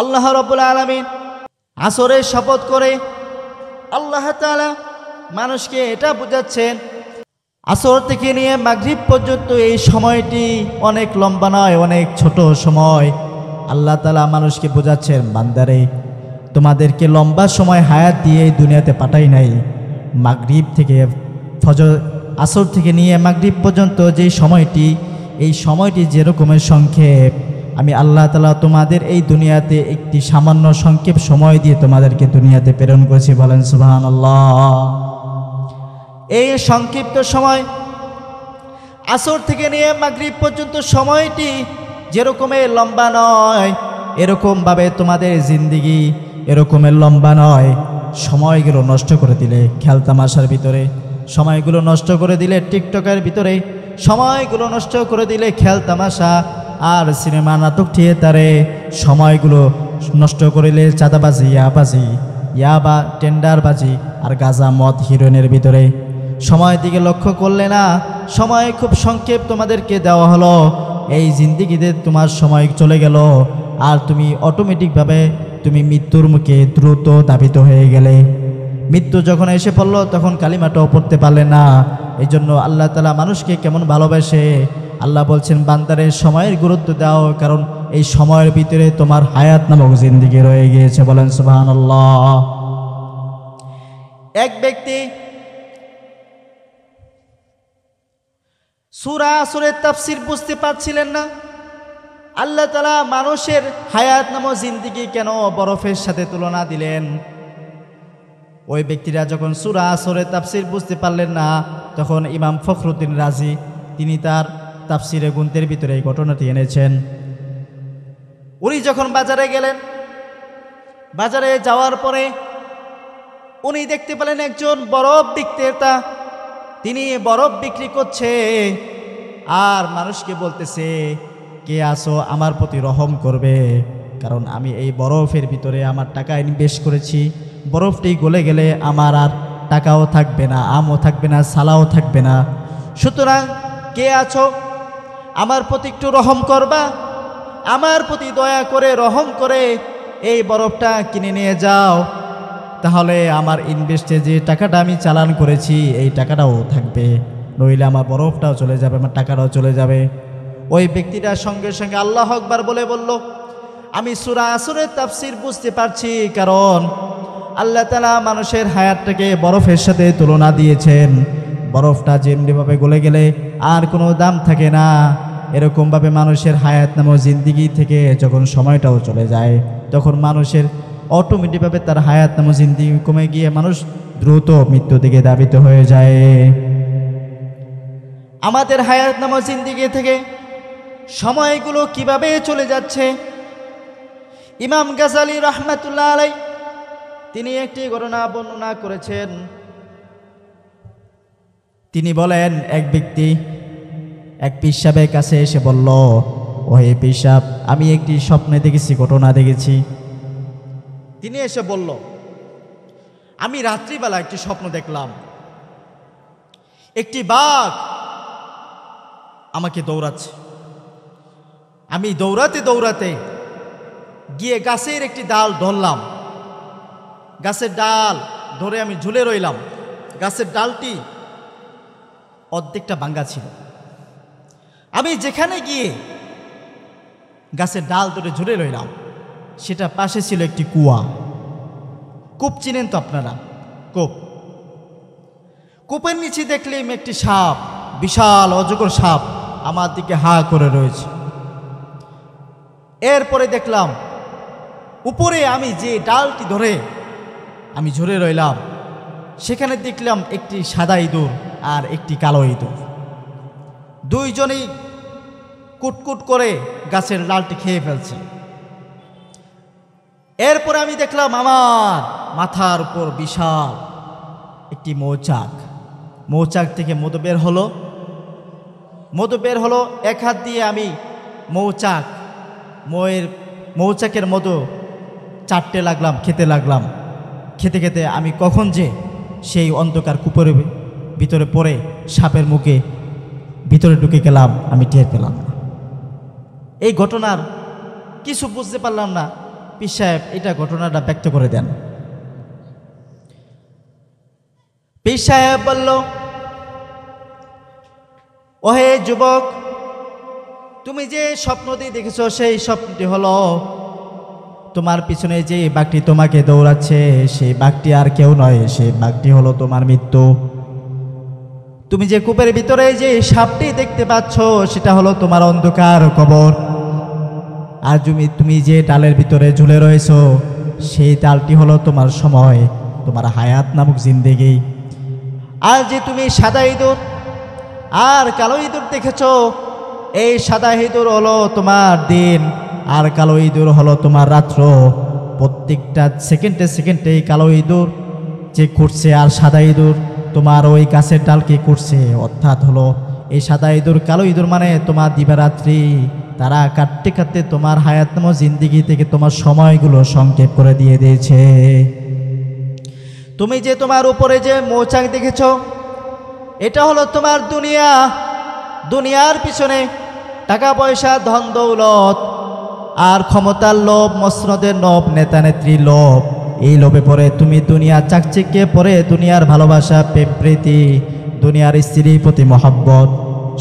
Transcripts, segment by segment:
আল্লাহ রাব্বুল আলামিন আসরের শপথ করে আল্লাহ তাআলা মানুষকে এটা বোঝাচ্ছেন, আসর থেকে নিয়ে মাগরিব পর্যন্ত এই সময়টি অনেক লম্বা নয়, অনেক ছোট সময়। আল্লাহ তাআলা মানুষকে বোঝাচ্ছেন, বান্দারে তোমাদেরকে লম্বা সময় হায়াত দিয়ে এই দুনিয়াতে পাঠাই নাই। মাগরিব থেকে ফজর, আসর থেকে নিয়ে মাগরিব পর্যন্ত যে সময়টি, এই সময়টি যেরকমের সংক্ষেপ, আমি আল্লাহ তাআলা তোমাদের এই দুনিয়াতে একটি সামান্য সংক্ষেপ সময় দিয়ে তোমাদেরকে দুনিয়াতে প্রেরণ করেছি। বলেন সুবহানাল্লাহ। এই সংক্ষিপ্ত সময় আসর থেকে নিয়ে মাগরিব পর্যন্ত সময়টি যেরকমের লম্বা নয়, এরকমভাবে তোমাদের জিন্দেগি এরকমের লম্বা নয়। সময়গুলো নষ্ট করে দিলে খেলতামাশার ভিতরে, সময়গুলো নষ্ট করে দিলে টিকটকের ভিতরে, সময়গুলো নষ্ট করে দিলে খেলতামাশা আর সিনেমা নাটক থিয়েটারে, সময়গুলো নষ্ট করিলে চাঁদাবাজি, ইয়াবা টেন্ডারবাজি আর গাঁজা মদ হিরোইনের ভিতরে। সময়ের দিকে লক্ষ্য করলে না, সময় খুব সংক্ষেপ তোমাদেরকে দেওয়া হলো। এই জিন্দেগিতে তোমার সময় চলে গেল আর তুমি অটোমেটিকভাবে তুমি মৃত্যুর মুখে দ্রুত ধাবিত হয়ে গেলে। মৃত্যু যখন এসে পড়লো তখন কালিমাটাও পড়তে পারলে না। এই জন্য আল্লাহ তাআলা মানুষকে কেমন ভালোবাসে, আল্লাহ বলছেন বান্দারে সময়ের গুরুত্ব দাও, কারণ এই সময়ের ভিতরে তোমার হায়াত নামক জিন্দেগি রয়ে গিয়েছে। বলেন সুবহানাল্লাহ। এক ব্যক্তি সূরা আসরের তাফসীর বুঝতে পারছিলেন না। আল্লাহ তাআলা মানুষের হায়াত নামক জিন্দেগি কেন বরফের সাথে তুলনা দিলেন? ওই ব্যক্তিরা যখন সূরা আসরের তাফসীর বুঝতে পারলেন না, তখন ইমাম ফখরুদ্দিন রাজি তিনি তার তাফসীরে গ্রন্থের ভিতরে এই ঘটনাটি এনেছেন। উনি যখন বাজারে গেলেন, বাজারে যাওয়ার পরে উনি দেখতে পেলেন একজন বরফ বিক্রেতা, তিনি বরফ বিক্রি করছে আর মানুষকে বলতেছে, কে আসো আমার প্রতি রহম করবে, কারণ আমি এই বরফের ভিতরে আমার টাকা ইনভেস্ট করেছি। বরফটি গলে গেলে আমার আর টাকাও থাকবে না, আমও থাকবে না, সালাও থাকবে না। সুতরাং কে আছো, আমার প্রতি একটু রহম করবা, আমার প্রতি দয়া করে রহম করে এই বরফটা কিনে নিয়ে যাও, তাহলে আমার ইনভেস্টে যে টাকাটা আমি চালান করেছি এই টাকাটাও থাকবে, নইলে আমার বরফটাও চলে যাবে, আমার টাকাটাও চলে যাবে। ওই ব্যক্তিটা সঙ্গে সঙ্গে আল্লাহু আকবার বলে বলল, আমি সূরা আসরের তাফসীর বুঝতে পারছি, কারণ আল্লাহ তাআলা মানুষের হায়াতটাকে বরফের সাথে তুলনা দিয়েছেন। বরফটা যেমনিভাবে গলে গেলে আর কোনো দাম থাকে না, এরকমভাবে মানুষের হায়াত নামক জিন্দেগি থেকে যখন সময়টাও চলে যায়, তখন মানুষের অটোমেটিকভাবে তার হায়াত নামক জিন্দেগি কমে গিয়ে মানুষ দ্রুত মৃত্যু দিকে ধাবিত হয়ে যায়। আমাদের হায়াত নামক জিন্দেগি থেকে সময়গুলো কিভাবে চলে যাচ্ছে, ইমাম গাজালি রাহমাতুল্লাহ আলাইহি তিনি একটি ঘটনা বর্ণনা করেছেন। তিনি বলেন, এক ব্যক্তি এক পীর সাহেবের কাছে এসে বলল, ও হে পীর সাহেব, আমি একটি স্বপ্নে দেখেছি, ঘটনা দেখেছি। তিনি এসে বলল, আমি রাত্রিবেলা একটি স্বপ্ন দেখলাম, একটি বাঘ আমাকে দৌড়াচ্ছে। আমি দৌড়াতে দৌড়াতে গিয়ে গাছের একটি ডাল ধরলাম, গাছের ডাল ধরে আমি ঝুলে রইলাম। গাছের ডালটি অর্ধেকটা ভাঙা ছিল। আমি যেখানে গিয়ে গাছের ডাল ধরে ঝুলে রইলাম, সেটা পাশে ছিল একটি কুয়া। কূপ চিনেন তো আপনারা? কূপ, কূপের নিচে দেখলাম একটি সাপ, বিশাল অজগর সাপ আমার দিকে হা করে রয়েছে। এরপরে দেখলাম উপরে আমি যে ডালটি ধরে আমি ঝরে রইলাম, সেখানে দেখলাম একটি সাদা ইঁদুর আর একটি কালো ইঁদুর, দুইজনেই কুটকুট করে গাছের ডালটি খেয়ে ফেলছে। এরপরে আমি দেখলাম আমার মাথার উপর বিশাল একটি মৌচাক, মৌচাক থেকে মধু বের হলো, মধু বের হলো। এক হাত দিয়ে আমি মৌচাকের মধু চাটতে লাগলাম, খেতে লাগলাম। খেতে খেতে আমি কখন যে সেই অন্ধকার কূপের ভিতরে পড়ে সাপের মুখে ভিতরে ঢুকে গেলাম, আমি টের পেলাম না। এই ঘটনার কিছু বুঝতে পারলাম না, পীর সাহেব এটা ঘটনাটা ব্যক্ত করে দেন। পীর সাহেব বলল, ওহে যুবক, তুমি যে স্বপ্নটি দেখেছ সেই স্বপ্নটি হলো তোমার পিছনে যে বাঘটি তোমাকে দৌড়াচ্ছে সেই বাঘটি আর কেউ নয়, সেই বাঘটি হলো তোমার মৃত্যু। তুমি যে কূপের ভিতরে যে সাপটি দেখতে পাচ্ছ সেটা হলো তোমার অন্ধকার কবর। আর তুমি যে ডালের ভিতরে ঝুলে রয়েছ সেই ডালটি হলো তোমার সময়, তোমার হায়াত নামক জিন্দেগি। আর যে তুমি সাদা ইঁদুর আর কালো ইঁদুর দেখেছ, এই সাদা ইঁদুর হলো তোমার দিন আর কালো ইঁদুর হলো তোমার রাত্র। প্রত্যেকটা সেকেন্ডে সেকেন্ডে কালো ইঁদুর যে করছে আর সাদা ইঁদুর তোমার ওই গাছের ডালকে করছে, অর্থাৎ হলো এই সাদা ইঁদুর কালো ইঁদুর মানে তোমার দিবারাত্রি। তারা কাটতে কাটতে তোমার হায়াতনামা জিন্দিগি থেকে তোমার সময়গুলো সংক্ষেপ করে দিয়ে দিয়েছে। তুমি যে তোমার উপরে যে মৌচাক দেখেছ এটা হলো তোমার দুনিয়া। দুনিয়ার পিছনে টাকা পয়সা, ধন দৌলত আর ক্ষমতার লোভ, মসনদের লোভ, নেতা নেত্রীর লোভ, এই লোভে পড়ে তুমি দুনিয়া চাকচিক্যে পড়ে দুনিয়ার ভালোবাসা, প্রেম প্রীতি, দুনিয়ার স্ত্রীর প্রতি মহাব্বত,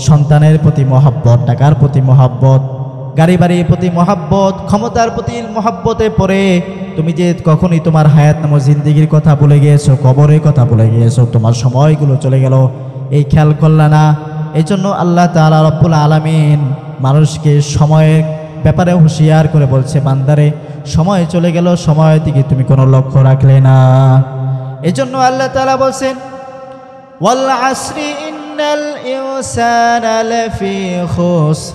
সন্তানের প্রতি মহাব্বত, টাকার প্রতি মহাব্বত, গাড়ি বাড়ির প্রতি মহাব্বত, ক্ষমতার প্রতি মহাব্বতে পড়ে তুমি যে কখনই তোমার হায়াত নামক জিন্দিগির কথা ভুলে গিয়েছো, কবরের কথা ভুলে গিয়েছো, তোমার সময়গুলো চলে গেল, এই খেয়াল করলা না। এই জন্য আল্লাহ তাআলা রব্বুল আলামিন মানুষকে সময়ের ব্যাপারে হুঁশিয়ার করে বলছে, বান্দারে সময় চলে গেল, সময়ের দিকে তুমি কোনো লক্ষ্য রাখলে না। এই জন্য আল্লাহ তাআলা বলছেন, ওয়াল আসরি ইন্নাল ইনসানা লাফি খুসর,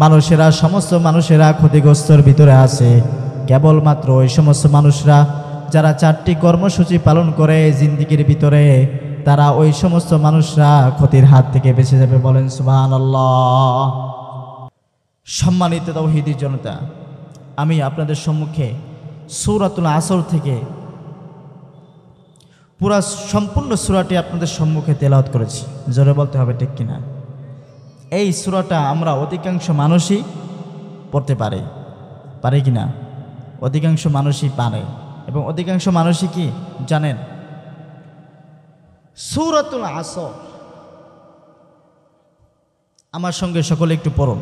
মানুষেরা, সমস্ত মানুষেরা ক্ষতিগ্রস্তর ভিতরে আছে। কেবলমাত্র ওই সমস্ত মানুষরা যারা 4টি কর্মসূচি পালন করে জিন্দিগির ভিতরে, তারা ওই সমস্ত মানুষরা ক্ষতির হাত থেকে বেঁচে যাবে। বলেন সুবহানাল্লাহ। সম্মানিত তাওহীদি জনতা, আমি আপনাদের সম্মুখে সূরাতুল আসর থেকে পুরা সম্পূর্ণ সূরাটি আপনাদের সম্মুখে তেলাওয়াত করেছি। জোরে বলতে হবে ঠিক কিনা? এই সূরাটা আমরা অধিকাংশ মানুষই পড়তে পারে কিনা? অধিকাংশ মানুষই পারে, এবং অধিকাংশ মানুষই কি জানেন? সূরাতুল আসর, আমার সঙ্গে সকলে একটু পড়ুন।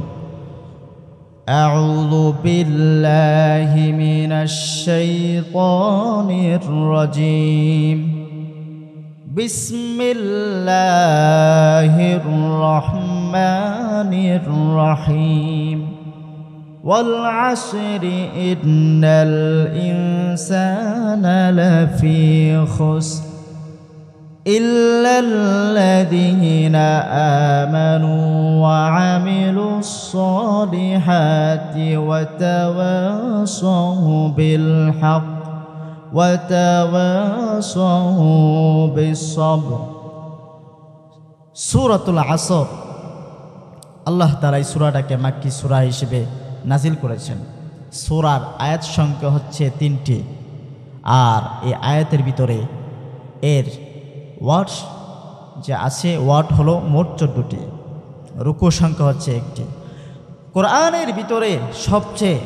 আউযু বিল্লাহি মিনাশ শাইতানির রাজীম, বিসমিল্লাহির রহমানির রহিম, ওয়াল আসরি ইন্নাল ইনসানা লাফি খুসর ইল্লাল্লাযীনা আমানু ওয়া আমিলুস সালিহাতি ওয়া তাওয়াসাউ বিল হক ওয়া তাওয়াসাউ বিস সাবর। সূরাতুল আসর, আল্লাহ তাআলা এই সূরাটাকে মাক্কি সূরা হিসেবে নাজিল করেছেন। সূরার আয়াত সংখ্যা হচ্ছে 3টি, আর এই আয়াতের ভিতরে এর ওয়ার্ড যে আছে ওয়ার্ড হলো মোট 14টি, রুকু সংখ্যা হচ্ছে 1টি। কোরআনের ভিতরে সবচেয়ে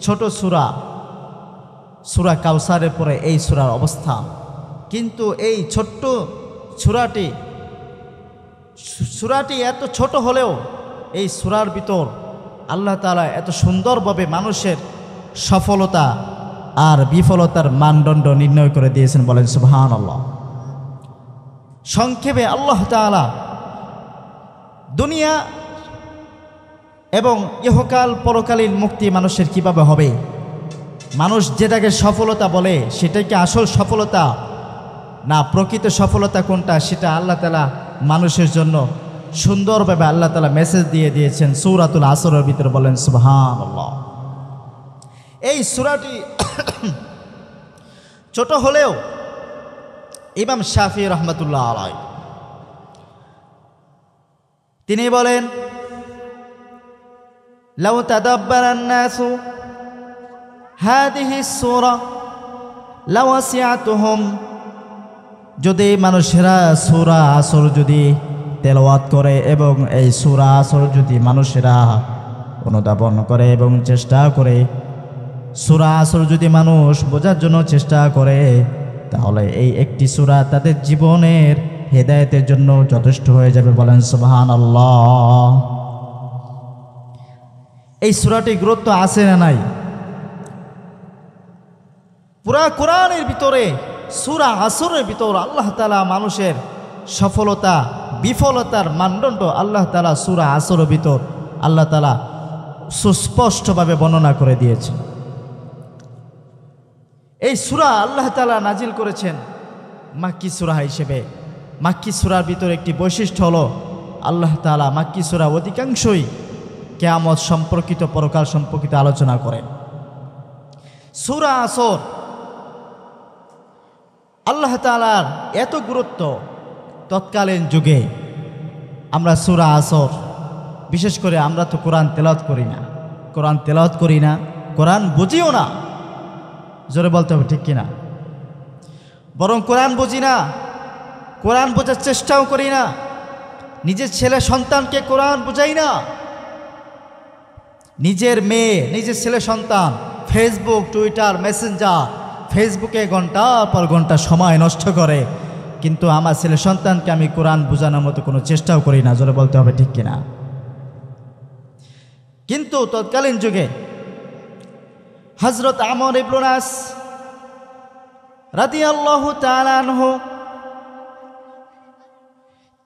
ছোট সূরা কাউসারের পরে এই সূরার অবস্থান, কিন্তু এই ছোট্ট সূরাটি এত ছোট হলেও এই সূরার ভিতর আল্লাহ তাআলা এত সুন্দরভাবে মানুষের সফলতা আর বিফলতার মানদণ্ড নির্ণয় করে দিয়েছেন। বলেন সুবহানাল্লাহ। সংক্ষেপে আল্লাহ তাআলা দুনিয়া এবং ইহকাল পরকালীন মুক্তি মানুষের কিভাবে হবে, মানুষ যেটাকে সফলতা বলে সেটা কি আসল সফলতা না প্রকৃত সফলতা কোনটা, সেটা আল্লাহ তাআলা মানুষের জন্য সুন্দরভাবে আল্লাহ তাআলা মেসেজ দিয়ে দিয়েছেন সূরাতুল আসরের ভিতরে। বলেন সুবহানাল্লাহ। এই সূরাটি ছোট হলেও ইমাম শাফি রহমাতুল্লাহ আলাইহি তিনি বলেন, লাউ তাদাব্বারান নাসু হাদিহি সূরা লাওয়াসিআতুহুম, যদি মানুষেরা সূরা আসর যদি তেলাওয়াত করে এবং এই সূরা আসর যদি মানুষেরা অনুধাবন করে এবং চেষ্টা করে, সূরা আসর যদি মানুষ বোঝার জন্য চেষ্টা করে তাহলে এই একটি সূরা তাদের জীবনের হেদায়েতের জন্য যথেষ্ট হয়ে যাবে। বলেন সুবহানাল্লাহ। এই সূরাটির গুরুত্ব আছে না নাই? পুরা কোরআনের ভিতরে সূরা আসরের ভিতর আল্লাহ তাআলা মানুষের সফলতা বিফলতার মানদণ্ড আল্লাহ তাআলা সূরা আসরের ভিতর আল্লাহ তাআলা সুস্পষ্টভাবে বর্ণনা করে দিয়েছেন। এই সূরা আল্লাহ তাআলা নাজিল করেছেন মাক্কি সূরা হিসেবে। মাক্কি সূরার ভিতরে একটি বৈশিষ্ট্য হলো আল্লাহ তাআলা মাক্কি সূরা অধিকাংশই কিয়ামত সম্পর্কিত পরকাল সম্পর্কিত আলোচনা করেন। সূরা আসর আল্লাহ তাআলার এত গুরুত্ব, তৎকালীন যুগে আমরা সূরা আসর, বিশেষ করে আমরা তো কোরআন তেলাওয়াত করি না, কোরআন বুঝিও না। জোরে বলতে হবে ঠিক কিনা? বরং কোরআন বুঝি না, কোরআন বোঝার চেষ্টাও করি না, নিজের ছেলে সন্তানকে কোরআন বুঝাই না। নিজের মেয়ে, নিজের ছেলে সন্তান ফেসবুক, টুইটার, মেসেঞ্জার, ফেসবুকে ঘন্টার পর ঘন্টা সময় নষ্ট করে, কিন্তু আমার ছেলে সন্তানকে আমি কোরআন বোঝানোর মতো কোনো চেষ্টাও করি না। জোরে বলতে হবে ঠিক কিনা? কিন্তু তৎকালীন যুগে হযরত আমর ইবনে আস রাদিয়াল্লাহু তাআলা আনহু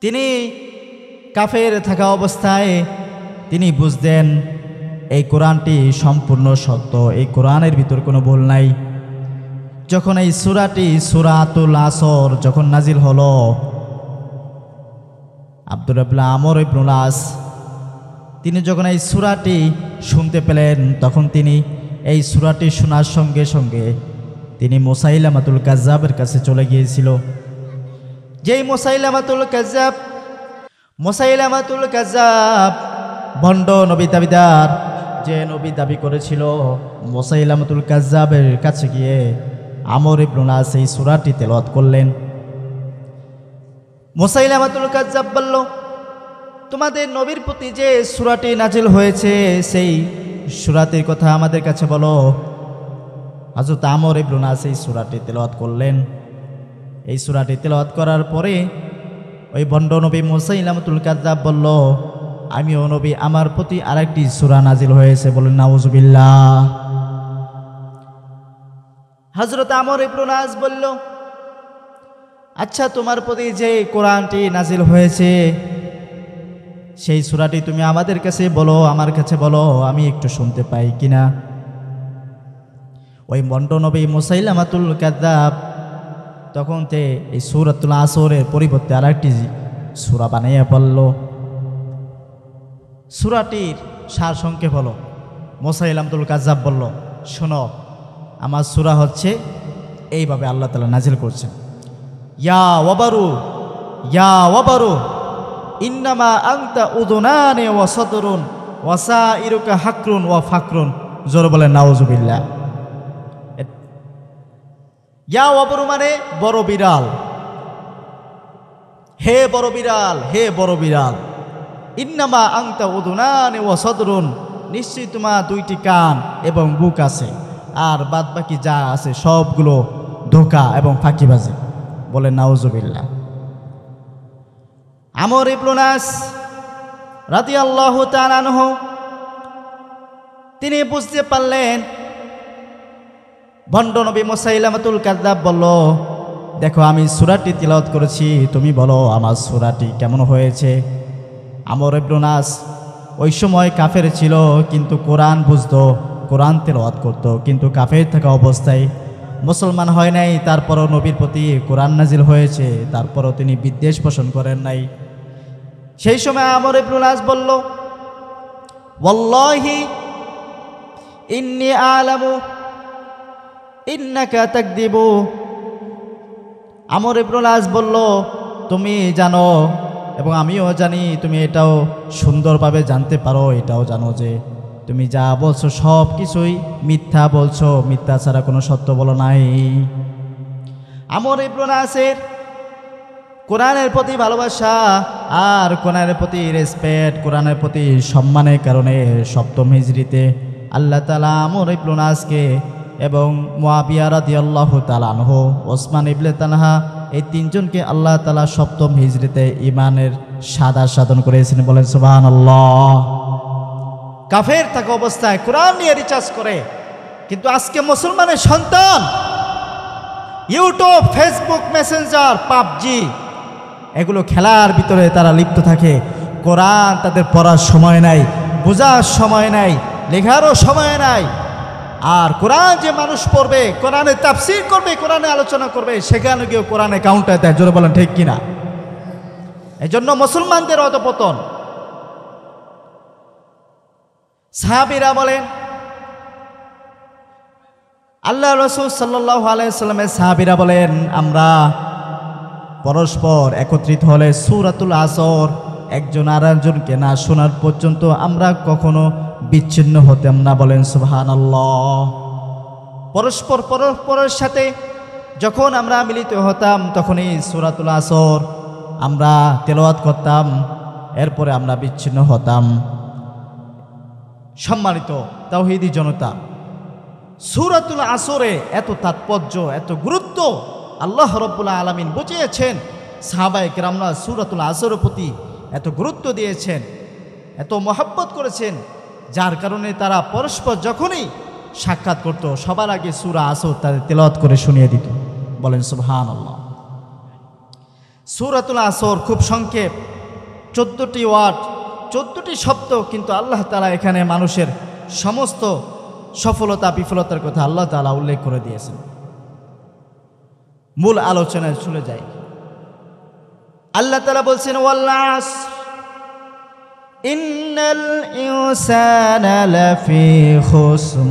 তিনি কাফের থাকা অবস্থায় তিনি বুঝতেন এই কোরআনটি সম্পূর্ণ সত্য, এই কোরআনের ভিতর কোনো ভুল নাই। যখন এই সূরাটি সূরাতুল আসর যখন নাজিল হলো, আব্দুল্লাহ আমর ইবনে আস তিনি যখন এই সূরাটি শুনতে পেলেন, তখন তিনি এই সূরাটি শোনার সঙ্গে সঙ্গে তিনি মুসাইলামাতুল কাজ্জাবের কাছে চলে গিয়েছিল। যেই মুসাইলামাতুল কাজ্জাব ভণ্ড নবী দাবিদার, যে নবী দাবি করেছিল, মুসাইলামাতুল কাজ্জাবের কাছে গিয়ে আমর ইবনে আস এই সূরাটি তেলাওয়াত করলেন। মুসাইলামাতুল কাজ্জাব বলল, তোমাদের নবীর প্রতি যে সূরাটি নাজিল হয়েছে সেই সূরাটির কথা আমাদের কাছে বলো। হযরত আমর ইবনে আস এই সূরাটি তেলাওয়াত করলেন। এই সূরাটি তেলাওয়াত করার পরে ওই ভণ্ড নবী মুসাইলামাতুল কাজ্জাব বলল, আমিও নবী, আমার প্রতি আরেকটি সূরা নাজিল হয়েছে। বলেন নাউজুবিল্লাহ। হযরত আমর ইবনে আস বলল, আচ্ছা, তোমার প্রতি যে কোরআনটি নাজিল হয়েছে সেই সূরাটি তুমি আমাদের কাছে বলো, আমার কাছে বলো, আমি একটু শুনতে পাই কিনা। ওই ভণ্ড নবী মুসাইলামাতুল কাজ্জাব তখন এই সূরাতুল আসরের পরিবর্তে আরেকটি সূরা বানাইয়া বলল। সূরাটির সার সংক্ষেপ হলো, মুসাইলামাতুল কাজ্জাব বলল, শোনো, আমার সূরা হচ্ছে এইভাবে আল্লাহ তাআলা নাজিল করছেন, ইয়া ওয়াবারু ইন্নামা আনতা উযুনানি ওয়া সাদরুন ওয়া সাইরুকা হাকরুন ওয়া ফাকরুন। জোরে বলেন নাউজুবিল্লাহ। ইয়া ওয়াবারু মানে বড় বিড়াল, হে বড় বিড়াল, হে বড় বিড়াল। ইন্নামা আনতা উযুনানি ওয়া সাদরুন, নিশ্চয়ই তোমার দুইটি কান এবং বুক আছে, আর বাদ বাকি যা আছে সবগুলো ধোঁকা এবং ফাঁকিবাজি। বলেন নাউজুবিল্লাহ। আমর ইবনে আস রাদিয়াল্লাহু তাআলা আনহু তিনি বুঝতে পারলেন ভণ্ড নবী মুসাইলামাতুল কাজ্জাব বলল, দেখো, আমি সূরাটি তিলাওয়াত করেছি, তুমি বলো আমার সূরাটি কেমন হয়েছে। আমর ইবনে আস ওই সময় কাফের ছিল, কিন্তু কোরআন বুঝতো, কোরআন তেলাওয়াত করতো, কিন্তু কাফের থাকা অবস্থায় মুসলমান হয় নাই। তারপরও নবীর প্রতি কোরআন নাজিল হয়েছে, তারপরও তিনি বিদ্বেষ পোষণ করেন নাই। সেই সময় আমর ইবনে আস বলল, ওয়াল্লাহি ইন্নী আ'লামু ইন্নাকা তাকদিবু। আমর ইবনে আস বলল, তুমি জানো এবং আমিও জানি, তুমি এটাও সুন্দরভাবে জানতে পারো, এটাও জানো যে তুমি যা বলছো সব কিছুই মিথ্যা বলছো, মিথ্যা ছাড়া কোনো সত্য বলো নাই। আমর ইবনে আসের কোরআনের প্রতি ভালোবাসা আর কোরআনের প্রতি রেসপেক্ট, কোরআনের প্রতি সম্মানের কারণে ৭ম হিজরিতে আল্লাহ তাআলা আমর ইবনে আসকে এবং মুয়াবিয়া রাদিয়াল্লাহু তাআলা আনহু, ওসমান ইবনে তালহা, এই তিনজনকে আল্লাহ তাআলা সপ্তম হিজরিতে ঈমানের সাধন করেছেন। বলেন সুবহানাল্লাহ। কাফের থাকা অবস্থায় কোরআন নিয়ে রিচার্জ করে, কিন্তু আজকে মুসলমানের সন্তান ইউটিউব, ফেসবুক, মেসেঞ্জার, পাবজি এগুলো খেলার ভিতরে তারা লিপ্ত থাকে। কোরআন তাদের পড়ার সময় নাই, বোঝার সময় নাই, লেখারও সময় নাই। আর কোরআন যে মানুষ পড়বে, কোরআনে তাফসীর করবে, কোরআনে আলোচনা করবে, সেখানে গিয়ে কোরআনে কাউন্টার দেয়। জোরে বলেন ঠিক কিনা? এই জন্য মুসলমানদের অধঃপতন। সাহাবীরা বলেন, আল্লাহ রাসূল সাল্লাল্লাহু আলাইহি ওয়াসাল্লামের সাহাবীরা বলেন, আমরা পরস্পর একত্রিত হলে সূরাতুল আসর একজন আরেকজনকে না শোনার পর্যন্ত আমরা কখনো বিচ্ছিন্ন হতাম না। বলেন সুবহানাল্লাহ। পরস্পর পরস্পরের সাথে যখন আমরা মিলিত হতাম, তখনই সূরাতুল আসর আমরা তেলাওয়াত করতাম, এরপরে আমরা বিচ্ছিন্ন হতাম। সম্মানিত তাওহীদি জনতা, সূরাতুল আসরে এত তাৎপর্য, এত গুরুত্ব আল্লাহ রাব্বুল আলামিন বুঝিয়েছেন। সাহাবায়ে কেরামরা সূরাতুল আসরের প্রতি এত গুরুত্ব দিয়েছেন, এত মহব্বত করেছেন, যার কারণে তারা পরস্পর যখনই সাক্ষাৎ করত, সবার আগে সূরা আসর তাদের তেলাওয়াত করে শুনিয়ে দিত। বলেন সুবহানাল্লাহ। সূরাতুল আসর খুব সংক্ষেপ, 14টি ওয়ার্ড, 14টি শব্দ, কিন্তু আল্লাহ তাআলা এখানে মানুষের সমস্ত সফলতা বিফলতার কথা আল্লাহ তাআলা উল্লেখ করে দিয়েছেন। মূল আলোচনায় চলে যাই। আল্লাহ তাআলা বলছেন, ওয়াল আসর ইন্নাল ইনসানা লাফি খুসর।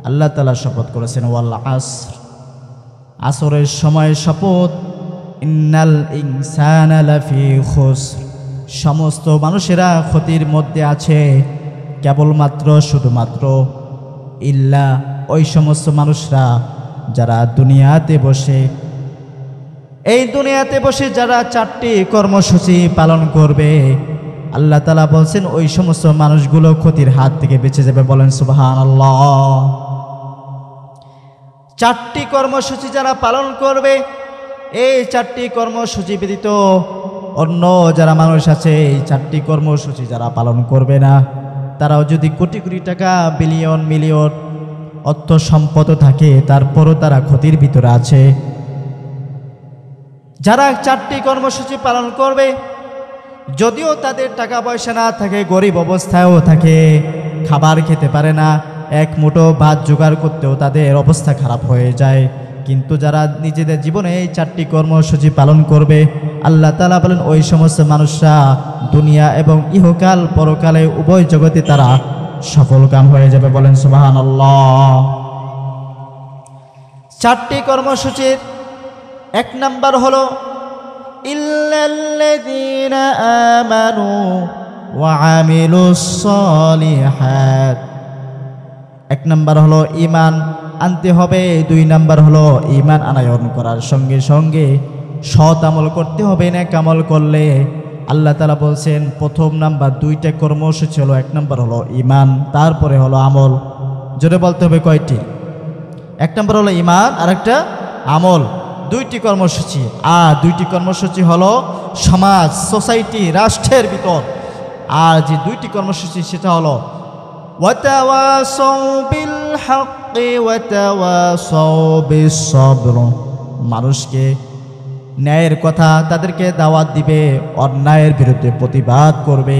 আল্লাহ তাআলা শপথ করেছেন ওয়াল আসর, আসরের সময় শপথ। ইন্নাল ইনসানা লাফি খুসর, সমস্ত মানুষেরা ক্ষতির মধ্যে আছে, কেবলমাত্র শুধুমাত্র ইল্লা ওই সমস্ত মানুষরা যারা দুনিয়াতে বসে, এই দুনিয়াতে বসে যারা 4টি কর্মসূচি পালন করবে, আল্লাহ তাআলা বলছেন ওই সমস্ত মানুষগুলো ক্ষতির হাত থেকে বেঁচে যাবে। বলেন সুবহানাল্লাহ। 4টি কর্মসূচি যারা পালন করবে, এই 4টি কর্মসূচি ব্যতীত অন্য যারা মানুষ আছে, এই 4টি কর্মসূচি যারা পালন করবে না, তারাও যদি কোটি কোটি টাকা, বিলিয়ন মিলিয়ন অর্থ সম্পদ থাকে, তারপরও তারা ক্ষতির ভিতরে আছে। যারা 4টি কর্মসূচি পালন করবে, যদিও তাদের টাকা পয়সা না থাকে, গরিব অবস্থায়ও থাকে, খাবার খেতে পারে না, এক মুঠো ভাত জোগাড় করতেও তাদের অবস্থা খারাপ হয়ে যায়, কিন্তু যারা নিজেদের জীবনে এই 4টি কর্মসূচি পালন করবে, আল্লাহ তাআলা বলেন ওই সমস্ত মানুষরা দুনিয়া এবং ইহকাল পরকালে উভয় জগতে তারা সফল কাম হয়ে যাবে। বলেন সুবহানাল্লাহ। 4টি কর্মসূচির 1 নাম্বার হলো ইল্লাল্লাযীনা আমানু ওয়া আমিলুস সালিহাত। 1 নাম্বার হলো ঈমান আনতে হবে, 2 নাম্বার হলো ঈমান আনায়ন করার সঙ্গে সঙ্গে সৎ আমল করতে হবে। নেক আমল করলে আল্লাহ তাআলা বলছেন প্রথম নাম্বার 2টা কর্মসূচি হলো, 1 নাম্বার হলো ঈমান, তারপরে হলো আমল। জোরে বলতে হবে কয়টি? 1 নাম্বার হলো ঈমান, আর একটা আমল। 2টি কর্মসূচি, আর 2টি কর্মসূচি হলো সমাজ, সোসাইটি, রাষ্ট্রের ভিতর। আর যে 2টি কর্মসূচি সেটা হলো ওয়াতাওয়াসাউ বিল হাক্কি ওয়াতাওয়াসাউ বিস সাবর। মানুষকে ন্যায়ের কথা তাদেরকে দাওয়াত দিবে, অন্যায়ের বিরুদ্ধে প্রতিবাদ করবে,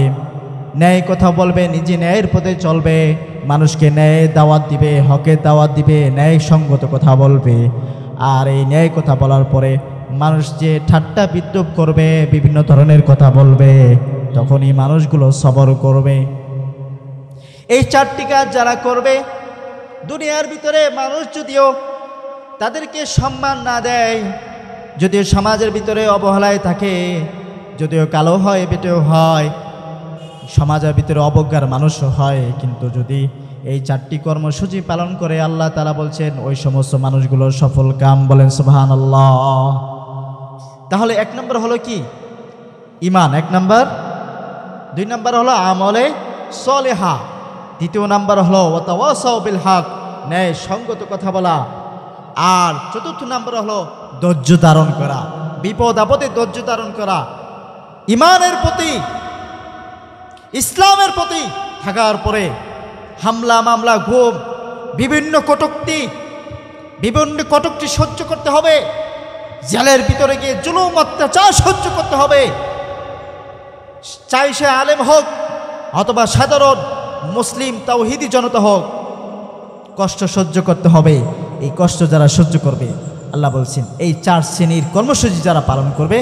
ন্যায় কথা বলবে, নিজে ন্যায়ের পথে চলবে, মানুষকে ন্যায় দাওয়াত দিবে, হকের দাওয়াত দিবে, ন্যায় সঙ্গত কথা বলবে। আর এই ন্যায় কথা বলার পরে মানুষ যে ঠাট্টা বিদ্রূপ করবে, বিভিন্ন ধরনের কথা বলবে, তখনই মানুষগুলো সবর করবে। এই 4টি কাজ যারা করবে, দুনিয়ার ভিতরে মানুষ যদিও তাদেরকে সম্মান না দেয়, যদিও সমাজের ভিতরে অবহেলায় থাকে, যদিও কালো হয়, বেটেও হয়, সমাজের ভিতরে অবজ্ঞার মানুষও হয়, কিন্তু যদি এই 4টি কর্মসূচি পালন করে, আল্লাহ তাআলা বলছেন ওই সমস্ত মানুষগুলো সফল কাম। বলেন সুবহানাল্লাহ। তাহলে 1 নম্বর হলো কি? ঈমান 1 নম্বর। 2 নম্বর হলো আমলে সলেহা, দ্বিতীয় নাম্বার হলো ওয়াতাওয়াসাউ বিল হক, ন্যায় সঙ্গত কথা বলা। আর চতুর্থ নাম্বার হলো ধৈর্য ধারণ করা, বিপদ আপদে ধৈর্য ধারণ করা। ইমানের প্রতি, ইসলামের প্রতি থাকার পরে হামলা মামলা, ঘুম, বিভিন্ন কটূক্তি সহ্য করতে হবে। জেলের ভিতরে গিয়ে জুলুম অত্যাচার সহ্য করতে হবে। চাই সে আলেম হোক অথবা সাধারণ মুসলিম তাওহীদি জনতা হোক, কষ্ট সহ্য করতে হবে। এই কষ্ট যারা সহ্য করবে, আল্লাহ বলছেন এই 4 শ্রেণীর কর্মসূচি যারা পালন করবে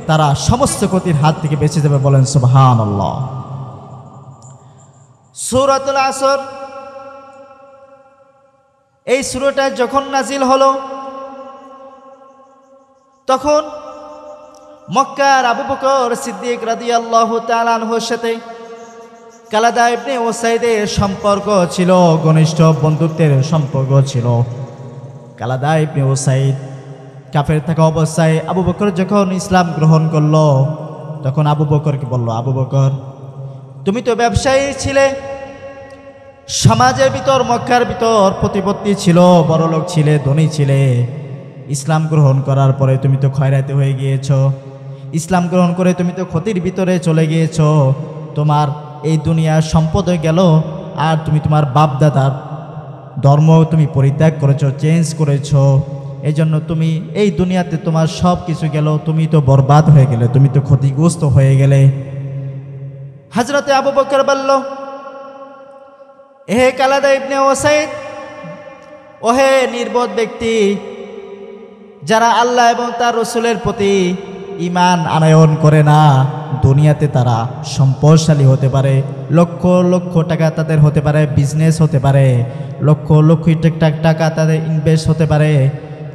তারা সমস্ত ক্ষতির হাত থেকে বেঁচে যাবে। বলেন সুবহানাল্লাহ। সূরাতুল আসর, এই সূরাটা যখন নাজিল হলো তখন মক্কার আবু বকর সিদ্দিক রাদিয়াল্লাহু তাআলা আনহুর সাথে কালাদা ইবনে উসাইদের সম্পর্ক ছিল, ঘনিষ্ঠ বন্ধুত্বের সম্পর্ক ছিল। কালাদা ইবনে উসাইদ কাফের থাকা অবস্থায় আবু বকর যখন ইসলাম গ্রহণ করলো তখন আবু বকরকে বলল, আবু বকর তুমি তো ব্যবসায়ী ছিলে, সমাজের ভিতর মক্কার ভিতর প্রতিপত্তি ছিল, বড়লোক ছিলে, ধনী ছিলে। ইসলাম গ্রহণ করার পরে তুমি তো খয়রাতি হয়ে গিয়েছ। ইসলাম গ্রহণ করে তুমি তো ক্ষতির ভিতরে চলে গিয়েছ। তোমার এই দুনিয়ার সম্পদ হয়ে গেল, আর তুমি তোমার বাপ দাদার ধর্ম তুমি পরিত্যাগ করেছো, চেঞ্জ করেছো। এই জন্য তুমি এই দুনিয়াতে তোমার সব কিছু গেল, তুমি তো বরবাদ হয়ে গেলে, তুমি তো ক্ষতিগ্রস্ত হয়ে গেলে। হযরতে আবু বকর বলল, হে কালাদা ইবনে উসাইদ, ওহে নির্বোধ ব্যক্তি, যারা আল্লাহ এবং তার রাসূলের প্রতি ঈমান আনয়ন করে না, দুনিয়াতে তারা সম্পদশালী হতে পারে, লক্ষ লক্ষ টাকা তাদের হতে পারে, বিজনেস হতে পারে, লক্ষ লক্ষ টাকা তাদের ইনভেস্ট হতে পারে,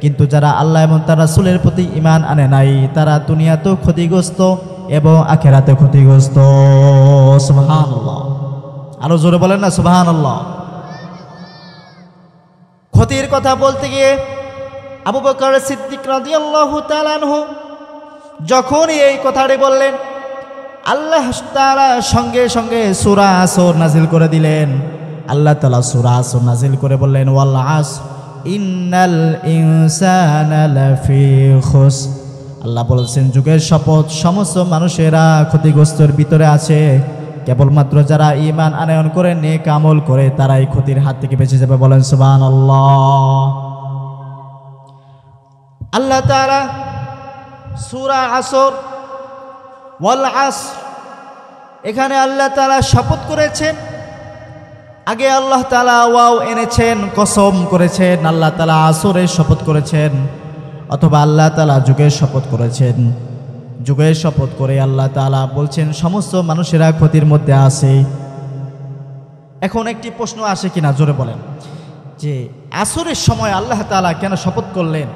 কিন্তু যারা আল্লাহ এবং তার রাসূলের প্রতি ঈমান আনে নাই, তারা দুনিয়াতেও ক্ষতিগ্রস্ত এবং আখিরাতে ক্ষতিগ্রস্ত। সুবহানাল্লাহ। আরো জোরে বলেন না সুবহানাল্লাহ। ক্ষতির কথা বলতে গিয়ে আবু বকর সিদ্দিক রাদিয়াল্লাহু তাআলা আনহু যখন এই কথাটি বললেন, আল্লাহ তাআলা সঙ্গে সঙ্গে সূরা আসর নাজিল করে দিলেন। আল্লাহ তাআলা সূরা আসর নাজিল করে বললেন, ওয়াল আসর ইন্নাল ইনসানা লাফি খুসর। আল্লাহ বলছেন যুগের শপথ, সমস্ত মানুষেরা ক্ষতিগ্রস্তের ভিতরে আছে, কেবলমাত্র যারা ঈমান আনয়ন করে নেক আমল করে তারাই ক্ষতির হাত থেকে বেঁচে যাবে। বলেন সুবহানাল্লাহ। আল্লাহ তাআলা সূরা আসর, ওয়াল আসর, এখানে আল্লাহ তাআলা শপথ করেছেন। আগে আল্লাহ তাআলা ওয়াও এনেছেন, কসম করেছেন, আল্লাহ তাআলা আসরের শপথ করেছেন, অথবা আল্লাহ তাআলা যুগের শপথ করেছেন। যুগের শপথ করে আল্লাহ তাআলা বলছেন সমস্ত মানুষেরা ক্ষতির মধ্যে আছে। এখন একটি প্রশ্ন আসে কিনা, জোরে বলেন, যে আসরের সময় আল্লাহ তাআলা কেন শপথ করলেন